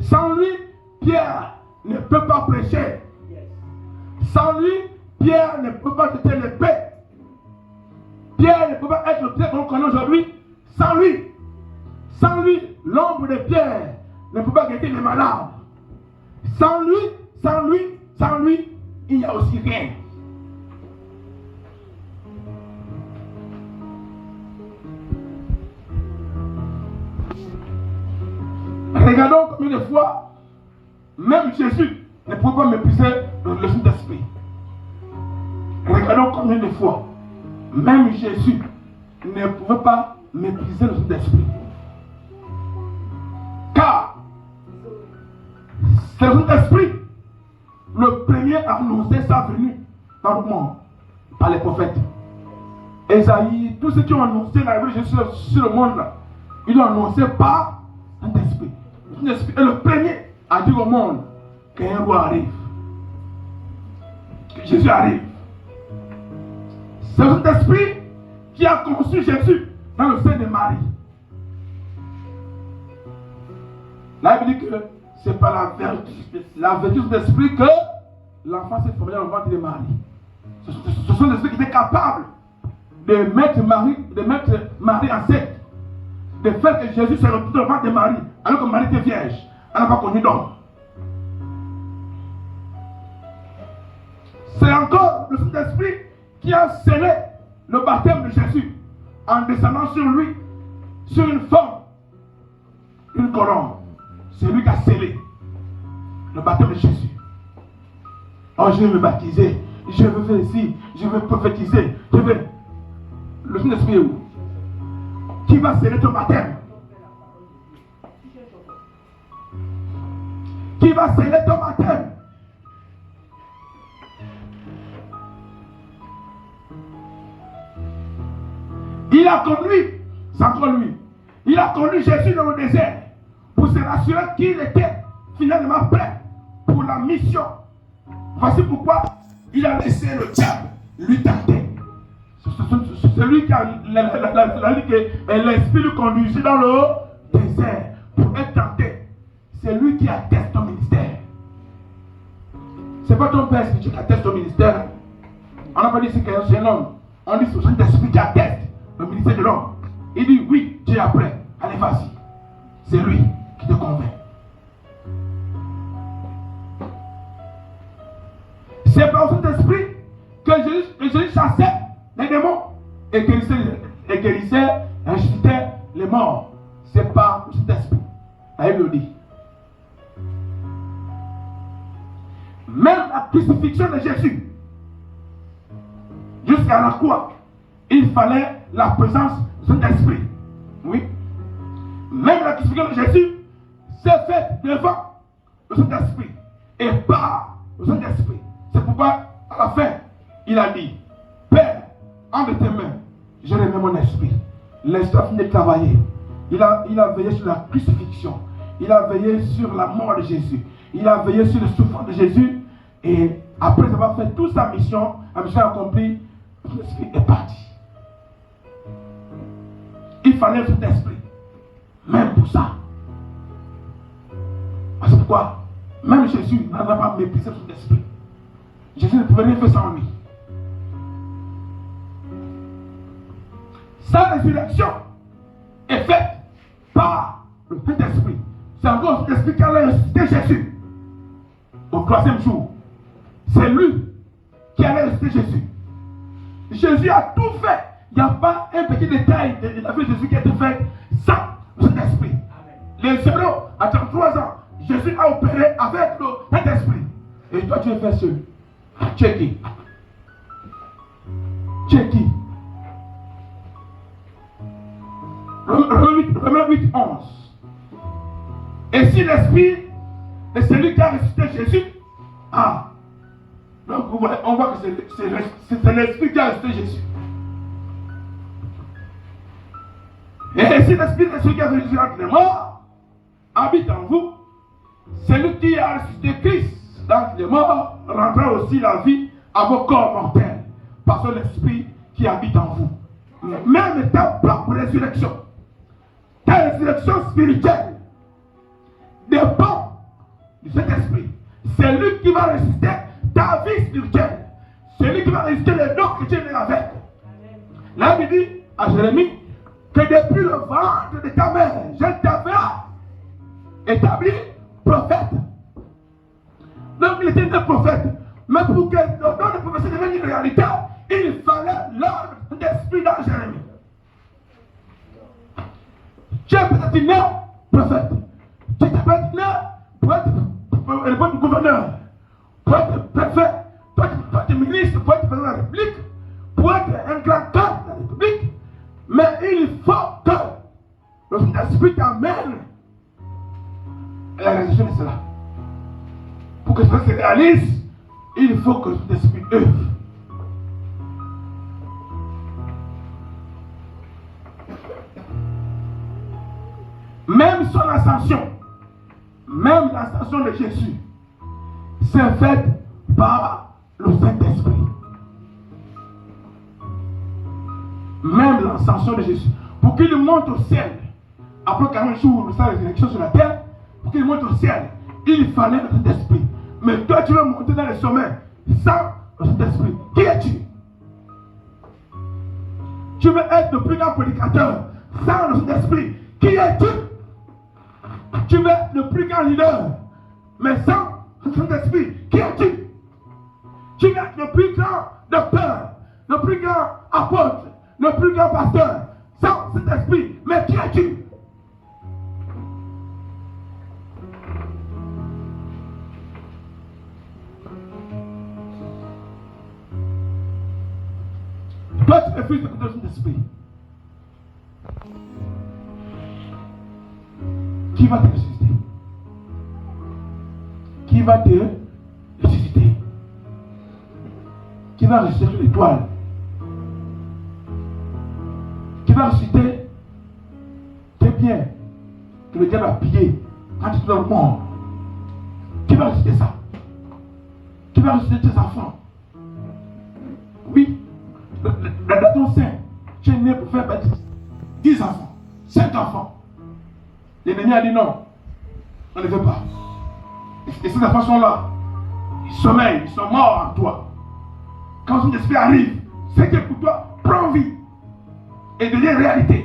Sans lui, Pierre ne peut pas prêcher. Sans lui, Pierre ne peut pas jeter l'épée. Pierre ne peut pas être le Pierre qu'on connaît aujourd'hui. Sans lui, l'ombre de Pierre ne peut pas guérir les malades. Sans lui, il n'y a aussi rien. Regardons combien de fois, même Jésus ne pouvait pas mépriser le Saint-Esprit. Regardons combien de fois, même Jésus ne pouvait pas mépriser le Saint-Esprit. Car C'est le Saint-Esprit, le premier à annoncer sa venue dans le monde par les prophètes. Esaïe, tous ceux qui ont annoncé la venue de Jésus sur le monde, là, ils l'ont annoncé par un esprit. Le Saint-Esprit est le premier à dire au monde qu'un roi arrive. Que Jésus arrive. C'est le Saint-Esprit qui a conçu Jésus dans le sein de Marie. Là, il dit que c'est par la vertu de l'esprit que l'enfant s'est formé dans le ventre de Marie. Ce sont des esprits qui étaient capables de mettre Marie enceinte, de faire que Jésus se retrouve dans le ventre de Marie, alors que Marie était vierge, elle n'a pas connu d'homme. C'est encore le Saint-Esprit qui a scellé le baptême de Jésus en descendant sur lui, sur une forme, une colombe. C'est lui qui a scellé le baptême de Jésus. Oh, je vais me baptiser, je veux faire ici, je veux prophétiser, je veux. Le Saint-Esprit est où? Qui va sceller ton baptême? Qui va sceller ton baptême? Il a conduit, c'est encore lui, il a conduit Jésus dans le désert pour se rassurer qu'il était finalement prêt pour la mission. Voici pourquoi il a laissé le diable lui tenter. C'est lui qui a dit que l'esprit le conduisit dans le désert pour être tenté. C'est lui qui atteste ton ministère. C'est pas ton père qui atteste ton ministère. On n'a pas dit que c'est un homme. On dit que c'est l'esprit qui atteste le ministère de l'homme. Il dit oui, tu es prêt. Allez, vas-y. C'est lui qui te convainc. C'est par cet esprit que Jésus chassait les démons et guérissait, ressuscitait les morts. C'est par cet esprit. La Bible le dit. Même la crucifixion de Jésus, jusqu'à la croix, il fallait la présence de cet esprit. Oui. Même la crucifixion de Jésus s'est faite devant le Saint-Esprit et par le Saint-Esprit. C'est pourquoi, à la fin, il a dit, Père, entre tes mains, je remets mon esprit. L'esprit a fini de travailler. Il a veillé sur la crucifixion. Il a veillé sur la mort de Jésus. Il a veillé sur le souffrance de Jésus. Et après avoir fait toute sa mission, la mission accomplie, l'esprit est parti. Il fallait cet esprit. Même pour ça. C'est pourquoi, même Jésus n'en a pas méprisé son esprit. Jésus ne pouvait rien faire sans lui. Sa résurrection est faite par le Saint-Esprit. C'est encore cet esprit qui a ressuscité Jésus au 3e jour. C'est lui qui a ressuscité Jésus. Jésus a tout fait. Il n'y a pas un petit détail de la vie de Jésus qui a été fait sans le Saint-Esprit. Les 0 à 33 ans, Jésus a opéré avec le Saint-Esprit. Et toi, tu es fait seul. Tu es qui? Tu es qui? Romains 8, 11. Et si l'Esprit est celui qui a ressuscité Jésus, donc on voit que c'est l'Esprit qui a ressuscité Jésus. Et si l'Esprit est celui qui a ressuscité entre les morts, habite en vous, celui qui a ressuscité Christ dans les morts rendra aussi la vie à vos corps mortels par son esprit qui habite en vous. Même ta propre résurrection, ta résurrection spirituelle dépend de cet esprit. C'est lui qui va ressusciter ta vie spirituelle. C'est lui qui va ressusciter les dons que tu es avec. Là, il dit à Jérémie que depuis le ventre de ta mère, je t'avais établi prophète. Donc il était un prophète. Mais pour que le don de prophétie devienne une réalité, il fallait l'ordre d'esprit dans Jérémie. Tu es peut-être né prophète. Tu t'es peut-être né pour être gouverneur, pour être préfet, pour être ministre, pour être président de la République, pour être un grand cadre de la République. Mais il faut que le Saint-Esprit t'amène à la réalisation de cela. pour que ça se réalise, il faut que cet esprit œuvre. Même son ascension, même l'ascension de Jésus, c'est faite par le Saint-Esprit. Même l'ascension de Jésus, pour qu'il monte au ciel, après 40 jours de sa résurrection sur la terre, pour qu'il monte au ciel, il fallait le Saint-Esprit. Mais toi, tu veux monter dans les sommets sans le Saint-Esprit. Qui es-tu? Tu veux être le plus grand prédicateur sans le Saint-Esprit. Qui es-tu? Tu veux être le plus grand leader, mais sans le Saint-Esprit. Qui es-tu? Tu veux être le plus grand docteur, le plus grand apôtre, le plus grand pasteur, sans cet esprit. Mais qui es-tu? Toi, tu refuses de écouter cet esprit. Qui va te ressusciter? Qui va te ressusciter? Qui va ressusciter l'étoile? Qui va ressusciter tes biens que le diable a pillés quand tu es dans le monde? Qui va ressusciter ça? Qui va ressusciter tes enfants? Oui, dans ton sein, tu es né pour faire bâtir 10 enfants, 5 enfants. L'ennemi a dit non, on ne veut pas. Et ces enfants sont là, ils sommeillent, ils sont morts en toi. Quand son esprit arrive, c'est que pour toi prend vie et devient réalité.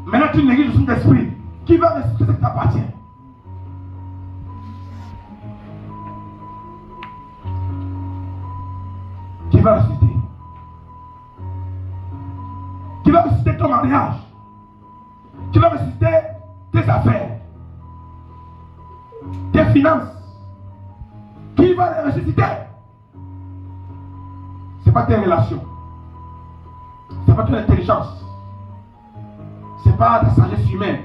Maintenant tu négliges son esprit. Qui va ressusciter ce qui t'appartient? Qui va ressusciter? Qui va ressusciter ton mariage? Qui va ressusciter tes affaires, tes finances? Qui va les ressusciter? Ce n'est pas tes relations, ce n'est pas ton intelligence, ce n'est pas ta sagesse humaine.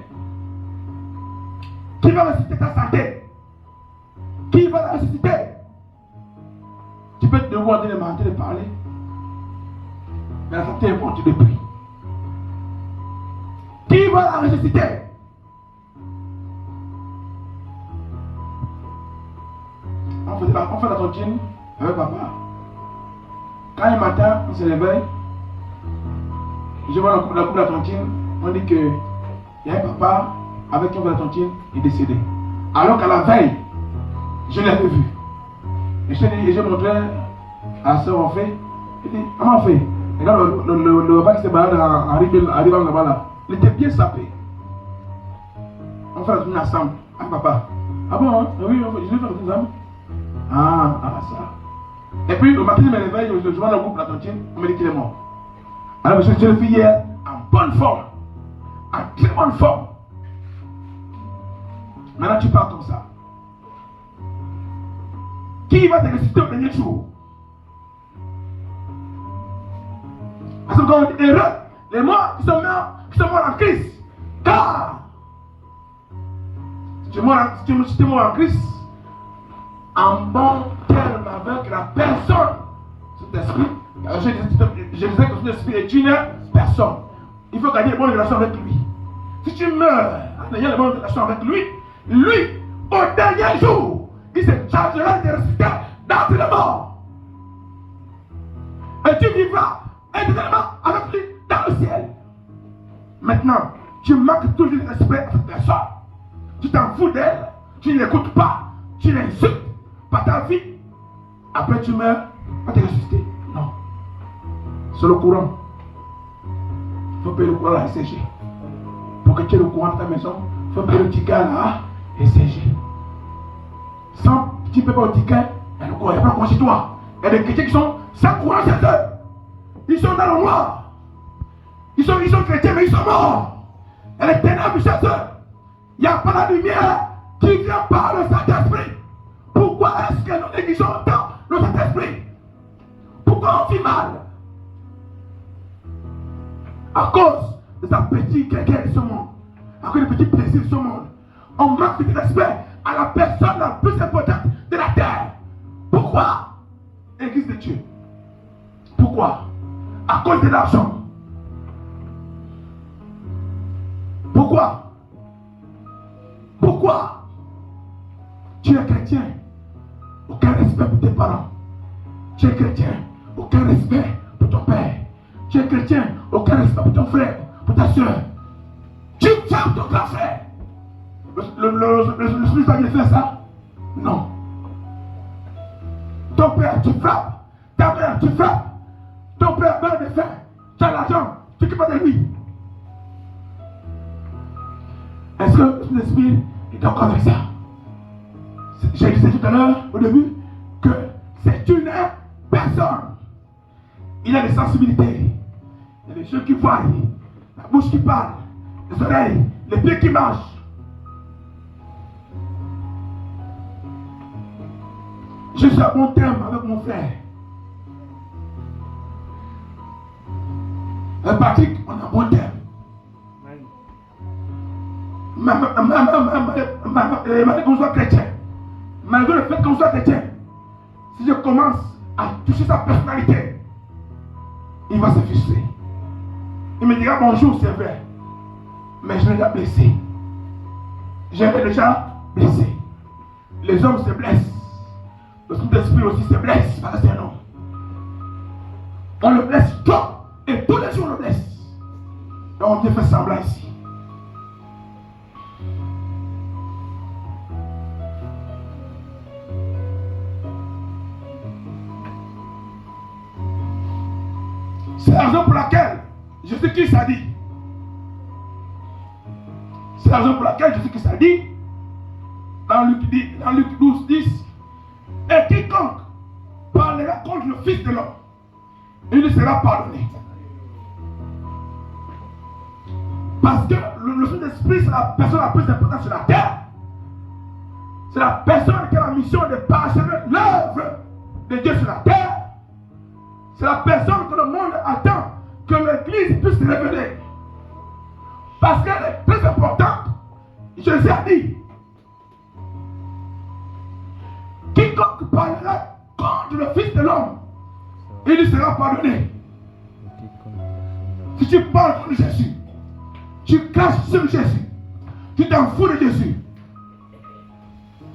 Qui va ressusciter ta santé? Qui va la ressusciter? Tu peux te demander de manger, de parler, mais la santé est bon, tu le pries. Qui va la ressusciter? On fait la tontine avec papa. Quand le matin, on se réveille, je vois la coupe de la tontine, on dit que il y a un papa avec qui on fait la tontine, il est décédé. Alors qu'à la veille, je l'avais vu. Et je montrais à la soeur, on fait, il dit, comment on fait? Regarde le papa qui se balade en arrivant là-bas là. Il était bien sapé. On fait la tournée ensemble. Ah papa. Ah bon hein? Oui, je vais faire la tournée ensemble. Ah ça. Et puis le matin je me réveille, je vois dans le groupe la tontine, on me dit qu'il est mort. Alors je le fais hier en bonne forme. En très bonne forme. Maintenant tu pars comme ça. Qui va te ressusciter au dernier jour? Parce que quand on dit heureux, les morts qui sont morts en Christ. Car si tu es mort en Christ, en bon terme avec la personne, cet esprit, je disais que cet esprit est une personne. Il faut garder une bonne relation avec lui. Si tu meurs en ayant une bonne relation avec lui, au dernier jour, il se chargera de ressusciter d'entre les morts. Et tu vivras éternellement avec lui dans le ciel. Maintenant, tu manques toujours de respect à cette personne. Tu t'en fous d'elle, tu ne l'écoutes pas, tu l'insultes par ta vie. Après tu meurs, pas te ressusciter. Non. C'est le courant. Il faut payer le courant à la SCG. Pour que tu aies le courant de ta maison, il faut payer le ticket à la SCG. Sans tu ne payes pas le ticket, il y a le courant, il n'y a pas le courant chez toi. Il y a des chrétiens qui sont sans courant chez eux. Ils sont dans le noir. Ils sont chrétiens, mais ils sont morts. Et les ténèbres chez eux. Il n'y a pas la lumière qui vient par le Saint-Esprit. Pourquoi est-ce que nous négligeons autant le Saint-Esprit? Pourquoi on vit mal? À cause de sa petite guerre de ce monde. À cause des petits plaisirs de ce monde. On manque de respect à la personne la plus importante de la Pourquoi? Église de Dieu. Pourquoi? À cause de l'argent. Pourquoi? Pourquoi? Tu es chrétien, aucun respect pour tes parents. Tu es chrétien, aucun respect pour ton père. Tu es chrétien, aucun respect pour ton frère, pour ta soeur. Tu frappes ton grand frère. Le Spirit va faire ça? Non. Ton père, tu frappes. Ta mère, tu frappes. Ton père meurt de faim. Tu as l'argent, tu t'occupes de lui. Est-ce que l'esprit est d'accord avec ça? J'ai dit tout à l'heure, au début, que c'est une personne. Il a des sensibilités. Il y a des yeux qui voient, la bouche qui parle, les oreilles, les pieds qui marchent. Je suis à bon terme avec mon frère. Patrick, on a bon terme. Malgré qu'on soit chrétien, malgré le fait qu'on soit chrétien, si je commence à toucher sa personnalité, il va se frustrer. Il me dira bonjour, c'est vrai, mais je l'ai déjà blessé. J'avais déjà blessé. Les hommes se blessent. Le Saint-Esprit aussi se blesse parce que c'est un homme. On le blesse trop et tous les jours on le blesse. Donc on vient faire semblant ici. C'est la raison pour laquelle Jésus-Christ a dit. C'est la raison pour laquelle Jésus-Christ a dit dans Luc 12, 10. Et quiconque parlera contre le Fils de l'homme, il lui sera pardonné. Parce que le Saint-Esprit, c'est la personne la plus importante sur la terre. C'est la personne qui a la mission de parachever l'œuvre de Dieu sur la terre. C'est la personne que le monde attend que l'Église puisse se révéler. Parce qu'elle est très importante. Jésus a dit, quiconque parlera contre le Fils de l'homme, il lui sera pardonné. Si tu parles contre Jésus, tu craches sur Jésus, tu t'en fous de Jésus,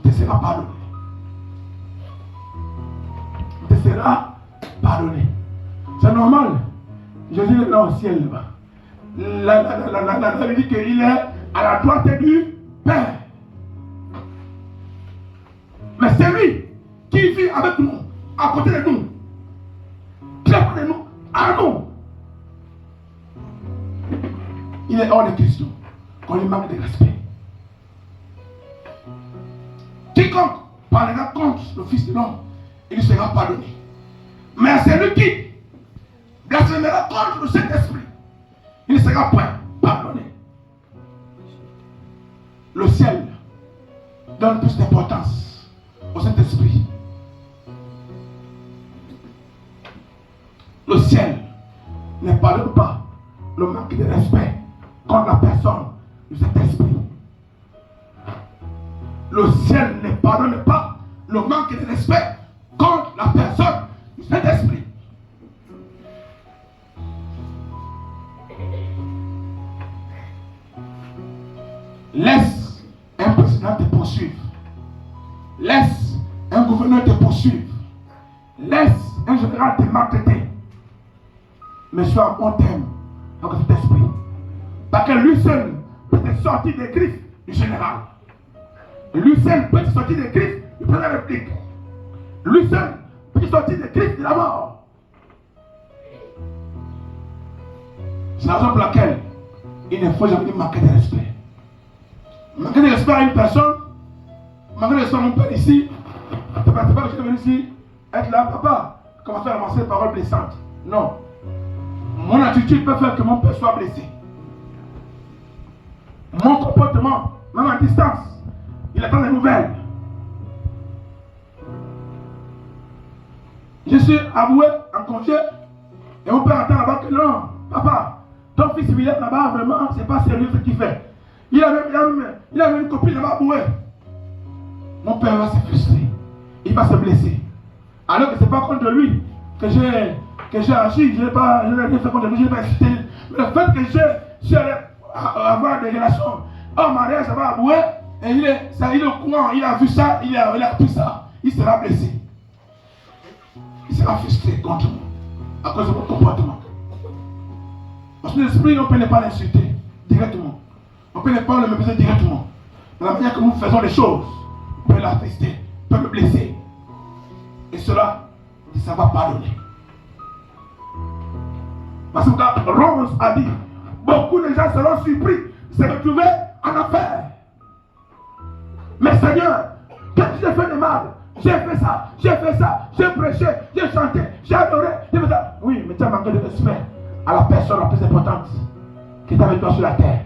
il te sera pardonné. Il te sera pardonné. C'est normal. Jésus est là au ciel là-bas. La Bible dit qu'il est à la droite du Père. Mais c'est lui qui vit avec nous, à côté de nous, qui est près de nous, à nous. Il est hors de question qu'on lui manque de respect. Quiconque parlera contre le Fils de l'homme, il sera pardonné. Mais c'est lui qui blasphémera contre le Saint-Esprit, il ne sera point pardonné. Le ciel donne plus d'importance au Saint-Esprit. Le ciel ne pardonne pas le manque de respect contre la personne du Saint-Esprit. Le ciel ne pardonne pas le manque de respect contre la personne du Saint-Esprit. Laisse un président te poursuivre. Laisse un gouverneur te poursuivre. Laisse un général te maltraiter. Mais sois en bon terme avec cet esprit. Parce que lui seul peut te sortir des griffes du général. Lui seul peut te sortir des griffes du président de la République. Lui seul peut te sortir des griffes de la mort. C'est la raison pour laquelle il ne faut jamais manquer de respect. Manquer de respect à une personne, manquer de respect à mon père ici, c'est pas que je suis venu ici être là, papa, commencer à avancer des paroles blessantes. Non. Mon attitude peut faire que mon père soit blessé. Mon comportement, même à distance, il attend des nouvelles. Je suis avoué en congé et mon père attend là-bas que non, papa, ton fils il est là-bas, vraiment, c'est pas sérieux ce qu'il fait. Il a même une copine là-bas bouée. Mon père va se frustrer. Il va se blesser. Alors que ce n'est pas contre lui que j'ai agi, je n'ai rien fait contre lui, je n'ai pas incité. Mais le fait que j'ai allé avoir des relations en mariage, ça va avouer, et il est au courant, il a vu ça, il a pris ça, il sera blessé. Il sera frustré contre moi à cause de mon comportement. Parce que l'esprit, on ne peut pas l'insulter directement. On ne peut pas le mépriser directement. De la manière que nous faisons les choses, on peut l'attrister, on peut le blesser. Et cela, ça va pardonner. Parce que Rose a dit, beaucoup de gens seront surpris de se retrouver en affaire. Mais Seigneur, qu'est-ce que j'ai fait de mal? J'ai fait ça, j'ai prêché, j'ai chanté, j'ai adoré, j'ai fait ça. Oui, mais tu as manqué de respect à la personne la plus importante qui est avec toi sur la terre.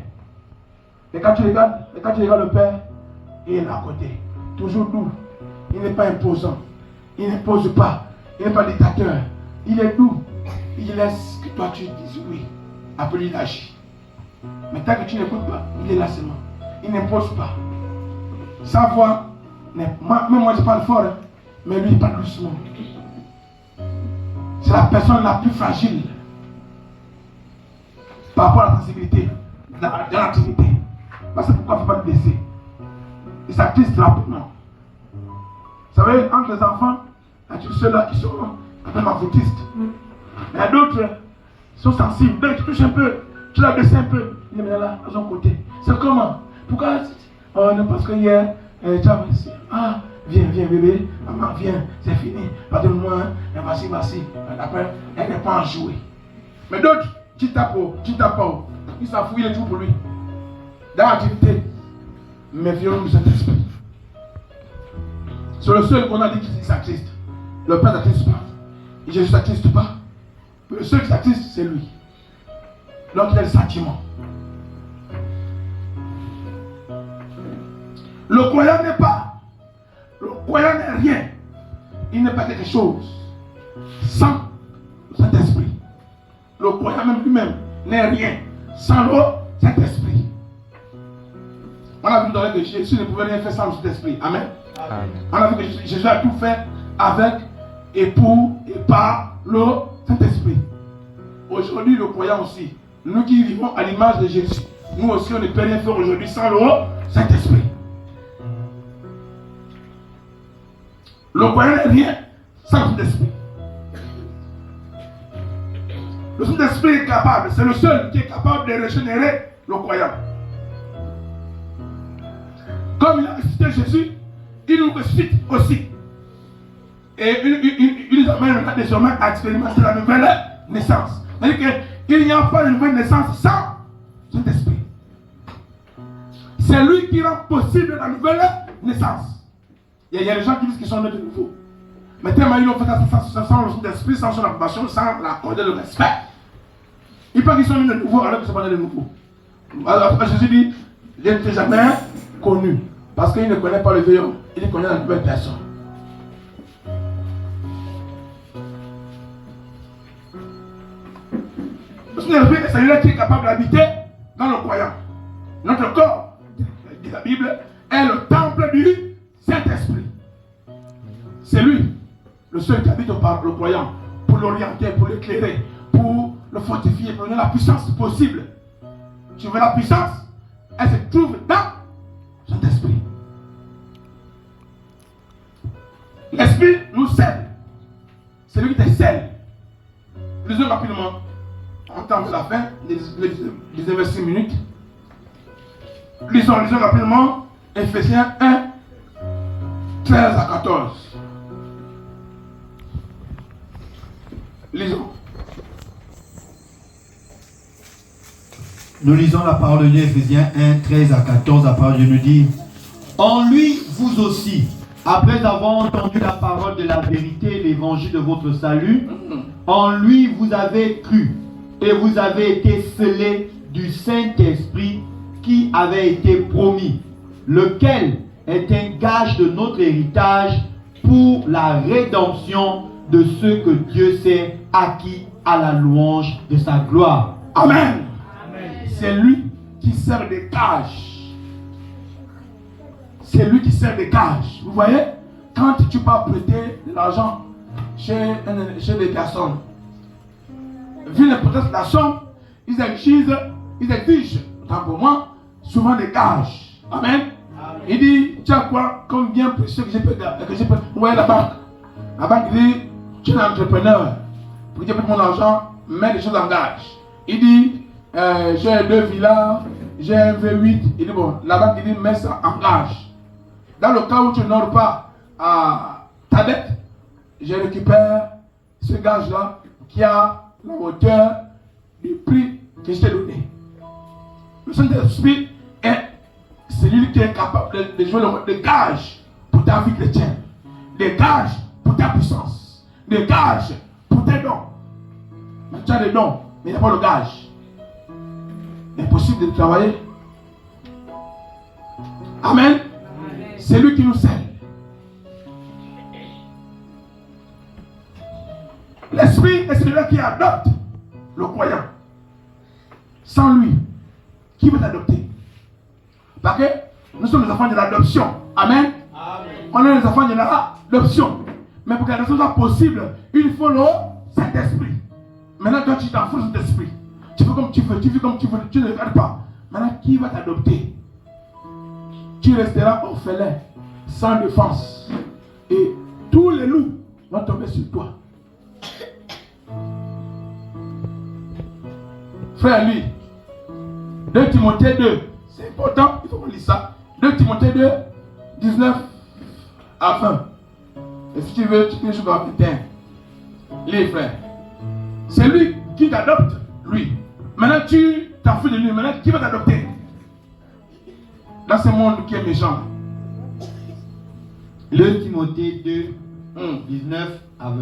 Et quand tu regardes le Père, il est là à côté, toujours doux. Il n'est pas imposant, il n'impose pas, il n'est pas dictateur, il est doux. Il laisse que toi tu dises oui, après il agit. Mais tant que tu n'écoutes pas, il est là seulement. Il n'impose pas. Sa voix, même moi je parle fort, hein, mais lui il parle doucement. C'est la personne la plus fragile par rapport à la sensibilité dans l'activité. Parce que pourquoi il ne faut pas le blesser? Il s'attriste rapidement. Vous savez, entre les enfants, il y a ceux-là qui sont complètement foutistes. Il y a d'autres qui sont sensibles. Donc tu touches un peu, tu l'as blessé un peu, il est là, à son côté. C'est comment? Pourquoi? Oh non, parce que hier, tu as blessé. Ah, viens bébé, maman, viens, c'est fini. Pardonne-moi, vas-y. Après, elle n'est pas en jouer. Mais d'autres, tu tapes pas. Il s'en fout, il est tout pour lui. Dans l'activité, méfions-nous de cet esprit. C'est le seul qu'on a dit qu'il s'attriste. Le Père n'attriste pas. Et Jésus ne s'attriste pas. Le seul qui s'attriste, c'est lui. Donc il a le sentiment. Le croyant n'est pas. Le croyant n'est rien. Il n'est pas quelque chose sans cet esprit. Le croyant même lui-même n'est rien sans cet esprit. On a vu dans que Jésus ne pouvait rien faire sans cet esprit. Amen. Amen. On a vu que Jésus a tout fait avec et pour et par le Saint-Esprit. Aujourd'hui, le croyant aussi, nous qui vivons à l'image de Jésus, nous aussi on ne peut rien faire aujourd'hui sans le Saint-Esprit. Le croyant n'est rien sans le Saint-Esprit. Le Saint-Esprit est capable, c'est le seul qui est capable de régénérer le croyant. Comme il a ressuscité Jésus, il nous ressuscite aussi. Et il nous amène désormais à expérimenter la nouvelle naissance. C'est-à-dire qu'il n'y a pas de nouvelle naissance sans cet esprit. C'est lui qui rend possible la nouvelle naissance. Il y a des gens qui disent qu'ils sont nés de nouveau. Mais tellement ils l'ont fait sans le Saint-Esprit, sans son approbation, sans l'accorder le respect. Ils pensent qu'ils sont nés de nouveau alors qu'ils ne sont pas nés de nouveau. Alors Jésus dit, je ne t'ai jamais connu. Parce qu'il ne connaît pas le vieil homme, il connaît la nouvelle personne. Le Saint-Esprit, c'est celui-là qui est capable d'habiter dans le croyant. Notre corps, dit la Bible, est le temple du Saint-Esprit. C'est lui, le seul qui habite par le croyant, pour l'orienter, pour l'éclairer, pour le fortifier, pour donner la puissance possible. Tu veux la puissance? Elle se trouve dans Saint-Esprit. L'Esprit nous scelle. C'est lui qui te scelle. Lisons rapidement. On tente la fin, les 26 minutes. Lisons rapidement. Ephésiens 1, 13 à 14. Lisons. Nous lisons la parole de Dieu, Ephésiens 1, 13 à 14. La parole de Dieu nous dit: en lui, vous aussi, après avoir entendu la parole de la vérité, l'évangile de votre salut, en lui vous avez cru et vous avez été scellés du Saint-Esprit qui avait été promis, lequel est un gage de notre héritage pour la rédemption de ceux que Dieu s'est acquis à la louange de sa gloire. Amen. C'est lui qui sert de cage. C'est lui qui sert de cage. Vous voyez, quand tu peux prêter de l'argent chez les personnes. Vu l'importance de la somme, ils exigent, tant pour moi, souvent des gages. Amen. Il dit, tu as quoi comme bien précieux que je peux. Vous voyez la banque. La banque dit, tu es un entrepreneur. Pour que tu aies mon argent, mets des choses en gage. Il dit, j'ai 2 villas, j'ai un V8. Il dit, bon, la banque dit, mets ça en gage. Dans le cas où tu n'auras pas ta dette, je récupère ce gage-là qui a la hauteur du prix que je t'ai donné. Le Saint-Esprit est celui qui est capable de jouer le gage pour ta vie chrétienne, des gages pour ta puissance, des gages pour tes dons. Mais tu as des dons, mais il n'y a pas de gage. Il est possible de travailler. Amen. C'est lui qui nous scelle. L'Esprit est celui-là qui adopte le croyant. Sans lui, qui veut t'adopter? Parce que nous sommes les enfants de l'adoption. Amen. On est les enfants de l'adoption. Mais pour que l'adoption soit possible, il faut le Saint-Esprit. Maintenant, toi, tu t'en fous de cet esprit. Tu fais comme tu veux, tu vis comme tu veux, tu ne regardes pas. Maintenant, qui va t'adopter? Tu resteras orphelin, sans défense. Et tous les loups vont tomber sur toi. Frère, lui, 2 Timothée 2, c'est important, il faut qu'on lise ça. 2 Timothée 2, 19 à 20. Et si tu veux, tu peux jouer dans le terrain. Les frères, c'est lui qui t'adopte, lui. Maintenant, tu t'en fous de lui. Maintenant, qui va t'adopter? Dans ce monde qui est méchant. 2 Timothée 2, 19 à 20.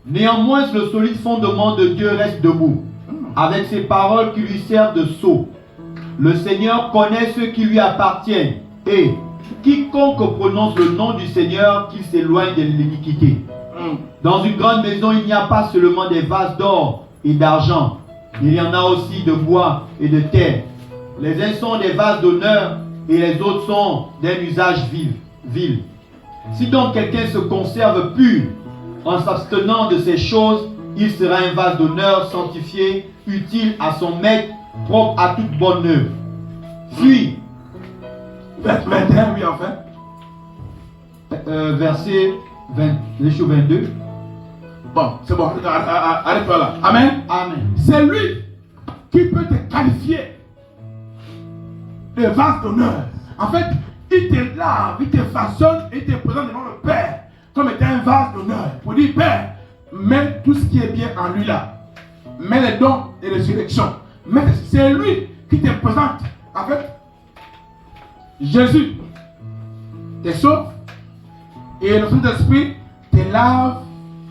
Néanmoins, le solide fondement de Dieu reste debout, avec ses paroles qui lui servent de sceau. Le Seigneur connaît ceux qui lui appartiennent, et quiconque prononce le nom du Seigneur, qu'il s'éloigne de l'iniquité. Dans une grande maison, il n'y a pas seulement des vases d'or et d'argent, il y en a aussi de bois et de terre. Les uns sont des vases d'honneur et les autres sont d'un usage vil. Si donc quelqu'un se conserve pur en s'abstenant de ces choses, il sera un vase d'honneur sanctifié, utile à son maître, propre à toute bonne œuvre. Puis, 21, oui, enfin. Verset 22. Bon, c'est bon, arrête-toi là. Amen. Amen. C'est lui qui peut te qualifier de vase d'honneur. En fait, il te lave, il te façonne et il te présente devant le Père comme étant un vase d'honneur. Pour dire, Père, mets tout ce qui est bien en lui là. Mets les dons et les sélections. Mais c'est lui qui te présente. En fait, Jésus te sauve et le Saint-Esprit te lave,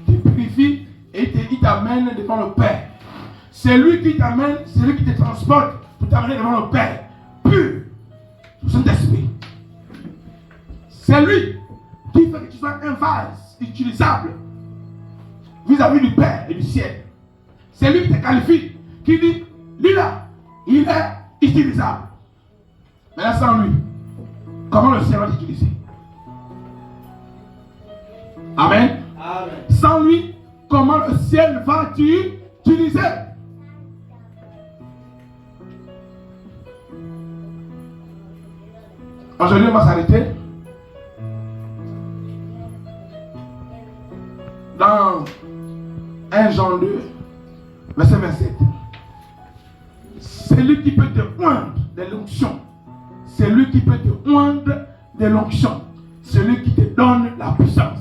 te purifie et il t'amène devant le Père. C'est lui qui t'amène, c'est lui qui te transporte pour t'amener devant le Père. Pur, le Saint-Esprit. C'est lui qui fait que tu sois un vase utilisable vis-à-vis du Père et du ciel. C'est lui qui te qualifie, qui dit, lui là, il est utilisable. Mais là, sans lui, comment le ciel va t'utiliser? Amen. Amen. Sans lui, comment le ciel va t'utiliser? Aujourd'hui, on va s'arrêter dans 1 Jean 2, verset 27. C'est lui qui peut te oindre de l'onction. C'est lui qui peut te oindre de l'onction. C'est lui qui te donne la puissance.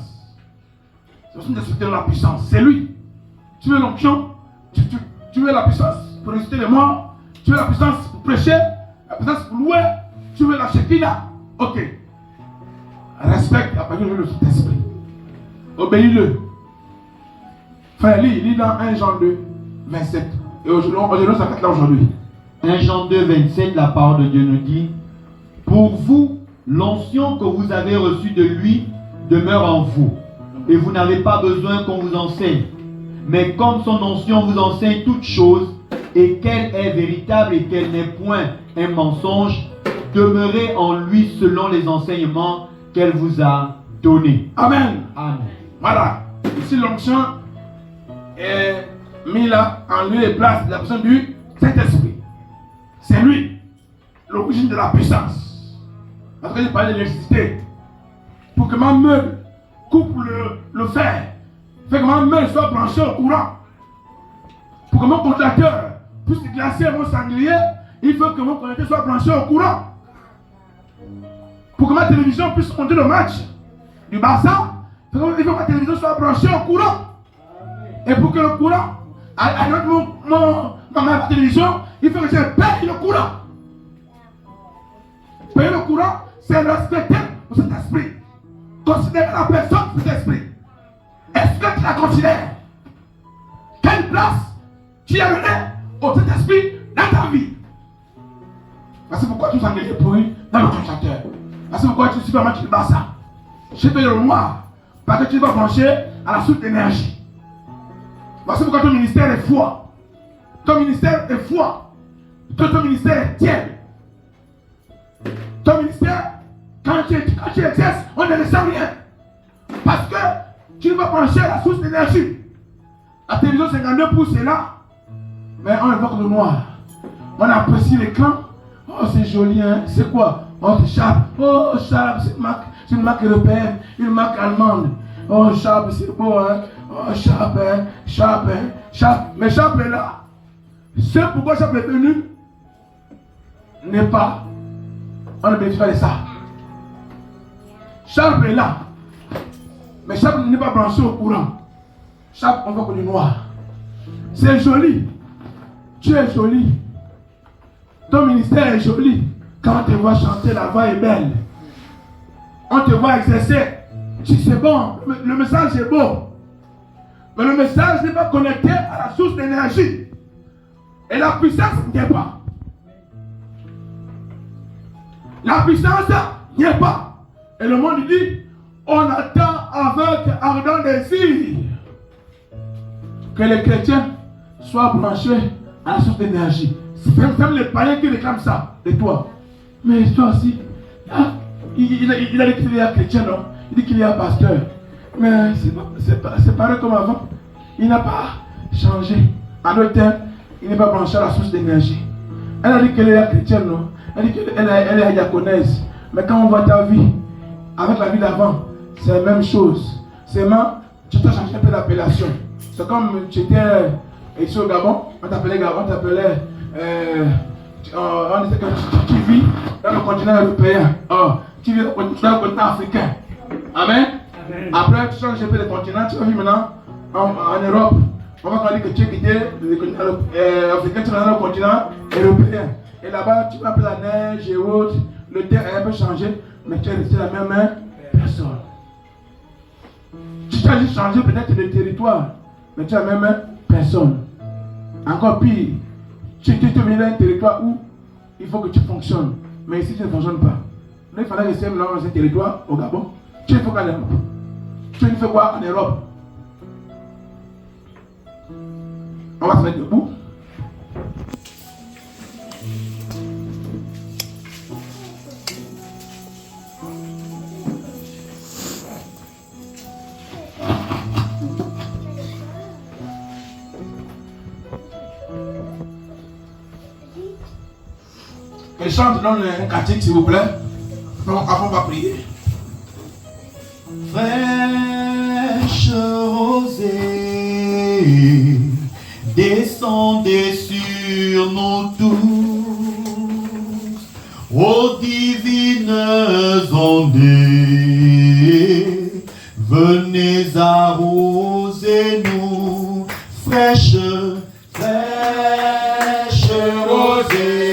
C'est lui qui te donne la puissance. C'est lui. Tu veux l'onction? Tu veux la puissance pour résister les morts? Tu veux la puissance pour prêcher? La puissance pour louer? Tu veux la Shekinah? Ok. Respecte la parole de Saint-Esprit. Obéis-le. Frère, lis dans 1 Jean 2, 27. Et aujourd'hui, ça fait là aujourd'hui. 1 Jean 2, 27, la parole de Dieu nous dit: pour vous, l'onction que vous avez reçue de lui demeure en vous, et vous n'avez pas besoin qu'on vous enseigne. Mais comme son onction vous enseigne toutes choses, et qu'elle est véritable et qu'elle n'est point un mensonge, demeurez en lui selon les enseignements qu'elle vous a donnés. Amen. Amen. Voilà. si l'onction est mise là en lieu et place de la personne du Saint-Esprit. C'est lui, l'origine de la puissance. En tout cas, il parlait de l'électricité. Pour que ma meule coupe le fer, fait que ma meule soit branchée au courant. Pour que mon congélateur puisse glacer mon sanglier, il faut que mon congélateur soit branché au courant. Pour que ma télévision puisse monter le match du Barça, il faut que ma télévision soit branchée au courant. Et pour que le courant alimente ma télévision, il faut que je paye le courant. Payer le courant, c'est respecter le Saint-Esprit. Considérer la personne du Saint-Esprit. Est-ce que tu la considères? Quelle place tu as donné au Saint-Esprit dans ta vie? C'est pourquoi tu t'engages pour lui dans le congélateur. C'est pourquoi tu suis vraiment tu bats ça. Je paye le noir. Parce que tu vas brancher à la source d'énergie. C'est pourquoi ton ministère est foi. Ton ministère est foi. Ton ministère est tiède. Ton ministère, quand tu exerces, on ne ressent rien. Parce que tu vas brancher à la source d'énergie. La télévision 52 pouces est là. Mais on évoque le noir. On apprécie l'écran. Oh, c'est joli, hein. C'est quoi? Oh, c'est Sharp. Oh, Sharp, c'est une marque européenne, une marque allemande. Oh, Sharp, c'est beau, hein. Oh, Sharp, hein. Sharp, hein. Sharp. Mais Sharp est là. Ce pourquoi Sharp est venu n'est pas. On ne bénéficie pas de ça. Sharp est là. Mais Sharp n'est pas branché au courant. Sharp, on voit que du noir. C'est joli. Tu es joli. Ton ministère est joli. Quand on te voit chanter, la voix est belle. On te voit exercer. C'est bon. Le message est beau. Mais le message n'est pas connecté à la source d'énergie. Et la puissance n'y est pas. La puissance n'y est pas. Et le monde dit, on attend avec ardent désir que les chrétiens soient branchés à la source d'énergie. C'est même les païens qui réclament ça de toi. Mais toi aussi, il a dit qu'il est chrétien, non? Il dit qu'il est pasteur. Mais c'est pareil comme avant. Il n'a pas changé. En d'autres termes, il n'est pas branché à la source d'énergie. Elle a dit qu'elle est chrétienne, non? Elle dit qu'elle est diaconesse. Mais quand on voit ta vie, avec la vie d'avant, c'est la même chose. Seulement, tu t'as changé un peu d'appellation. C'est comme tu étais ici au Gabon, on t'appelait Gabon, on t'appelait. On disait que tu vis dans le continent européen. Tu vis dans le continent africain. Amen. Après, tu changes un peu de continent, tu vis maintenant en Europe. On va dire que tu es quitté le continent africain, tu vas dans le continent européen. Et là-bas, tu vas appeler la neige et autres. Le terre a un peu changé, mais tu es resté la même personne. Tu as juste changé peut-être le territoire, mais tu es la même personne. Encore pire, tu es venu dans un territoire où il faut que tu fonctionnes. Mais ici, tu ne fonctionnes pas. Il fallait rester dans un territoire au Gabon. Tu fais quoi en Europe? Tu fais quoi en Europe? On va se mettre debout. Et chante dans un cantique, s'il vous plaît. Donc, avant, on va prier. Fraîche rosée, descendez sur nous tous, ô divines ondées, venez arroser-nous, fraîche rosée.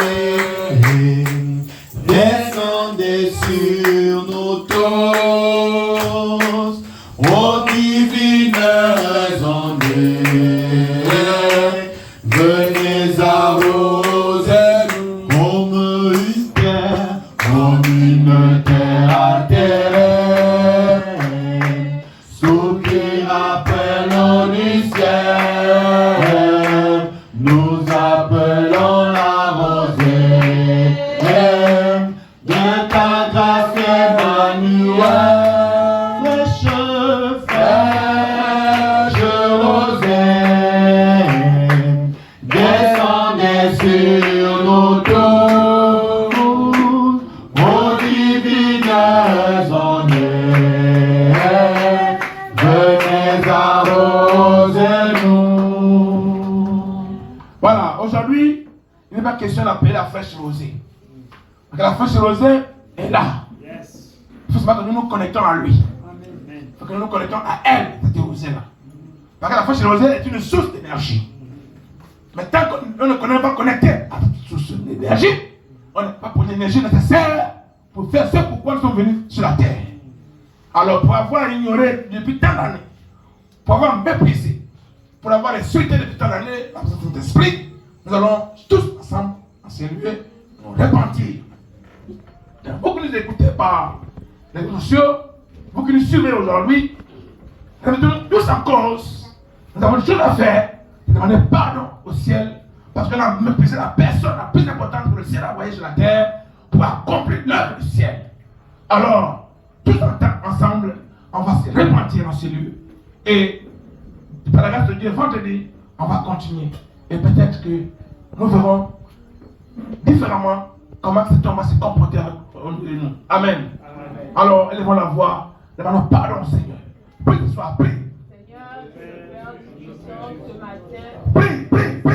Descendez sur nous tous, ô divines ondées, venez arroser-nous comme une terre à terre, soupir appelle du ciel, nous appelons la rosée. De ta grâce Emmanuel, fraîche aujourd'hui, il n'est pas question d'appeler la fraîche rosée. Parce que la fraîche rosée est là. Il faut savoir que nous nous connectons à lui. Il faut que nous nous connectons à elle, cette rosée-là. Parce que la fraîche rosée est une source d'énergie. Mais tant qu'on ne connaît pas connecté à cette source d'énergie, on n'a pas pour l'énergie nécessaire pour faire ce pourquoi nous sommes venus sur la terre. Alors, pour avoir ignoré depuis tant d'années, pour avoir méprisé, pour avoir insulté depuis tant d'années la présence de l'esprit, nous allons tous ensemble, en ces lieux, nous repentir. Vous qui nous écoutez par les réseaux sociaux, vous qui nous suivez aujourd'hui, remettons tous en cause. Nous avons une chose à faire, demander pardon au ciel, parce qu'on a méprisé la personne la plus importante que le ciel a envoyée sur la terre pour accomplir l'œuvre du ciel. Alors, tous ensemble, on va se repentir dans ces lieux. Et par la grâce de Dieu, vendredi, on va continuer. Et peut-être que nous verrons différemment comment cet homme va se comporter au milieu de nous. Amen. Alors, élevons la voix, demandons pardon au Seigneur. Prie ce soir, prie. Prie, prie, prie.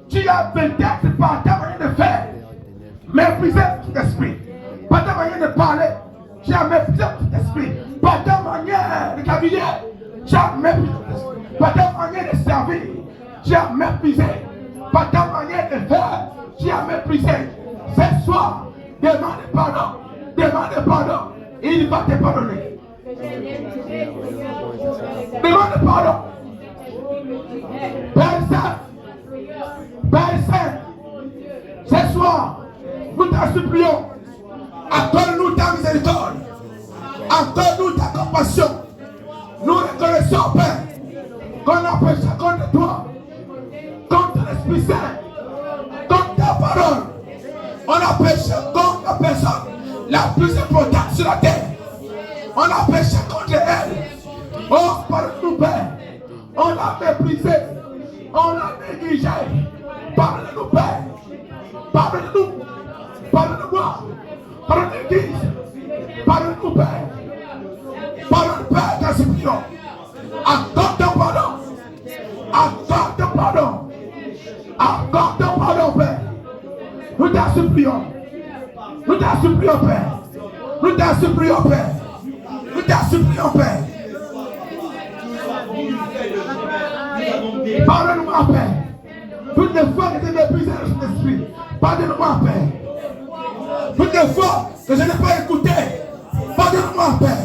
Tu as peut-être pas ta manière de faire. Mépriser ton esprit. Pas ta manière de parler. Tu as méprisé ton esprit. Pas ta manière de t'habiller. Tu as méprisé ton esprit. Pas ta manière de servir. Tu as méprisé. Pas ta manière de faire. Tu as méprisé. Ce soir, demande pardon. Demande pardon. Il va te pardonner. Demande pardon. Père Saint, Père Saint, ce soir, nous t'en supplions, accorde-nous ta miséricorde, accorde-nous ta compassion. Nous reconnaissons, Père, qu'on a péché contre toi, contre l'Esprit Saint, contre ta parole. On a péché contre la personne la plus importante sur la terre. On a péché contre elle. Oh, pardonne-nous, Père. On l'a méprisé. On l'a négligé. Pardonne-nous, Père. Pardonne-nous. Pardonne-moi. Pardonne l'Église. Pardonne-nous, Père. Pardonne, Père, t'en supplions. Accorde ton pardon. Accorde ton pardon. Accorde ton pardon, Père. Nous t'en supplions. Nous t'en supplions, Père. Nous t'en supplions, Père. Nous t'en supplions, Père. Pardonne-moi, Père. Toutes les fois que j'ai méprisé son esprit, pardonne-moi, Père. Toutes les fois que je n'ai pas écouté, pardonne-moi, Père.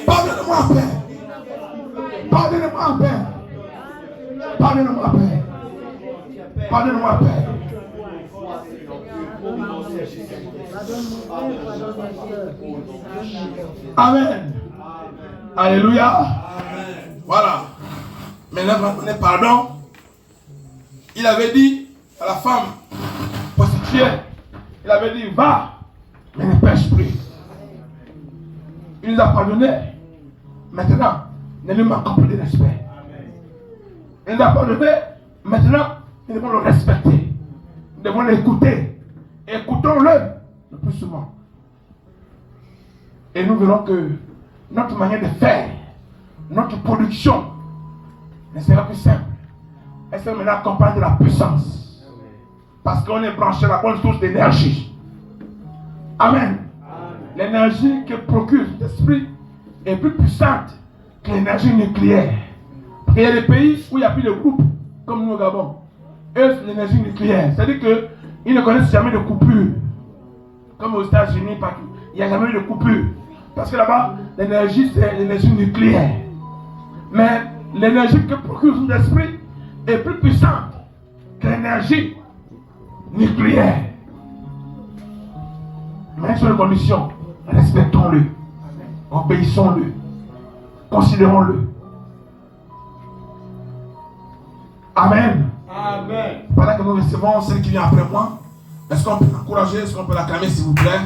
Pardonne-moi, Père. Pardonne-moi, Père. Pardonne-moi, Père. Pardonne-moi, Père. Amen. Alléluia. Voilà. Maintenant, on est pardon. Il avait dit à la femme prostituée, il avait dit, va, mais ne pêche plus. Il nous a pardonné. Maintenant, ne lui manquons plus de respect. Il nous a pardonné. Maintenant, nous devons le respecter. Nous devons l'écouter. Écoutons-le le plus souvent. Et nous verrons que notre manière de faire, notre production, ne sera plus simple. Elle sera maintenant accompagnée de la puissance. Parce qu'on est branché à la bonne source d'énergie. Amen. L'énergie que procure l'esprit est plus puissante que l'énergie nucléaire. Et il y a des pays où il n'y a plus de groupe, comme nous au Gabon. Eux, c'est l'énergie nucléaire. C'est-à-dire qu'ils ne connaissent jamais de coupure. Comme aux États-Unis, partout. Il n'y a jamais eu de coupure. Parce que là-bas, l'énergie, c'est l'énergie nucléaire. Mais l'énergie que procure l'esprit est plus puissante que l'énergie nucléaire. Mais sur les conditions, respectons-le, obéissons-le, considérons-le. Amen. Amen. Pendant que nous recevons celle qui vient après moi, est-ce qu'on peut l'encourager, est-ce qu'on peut l'acclamer s'il vous plaît?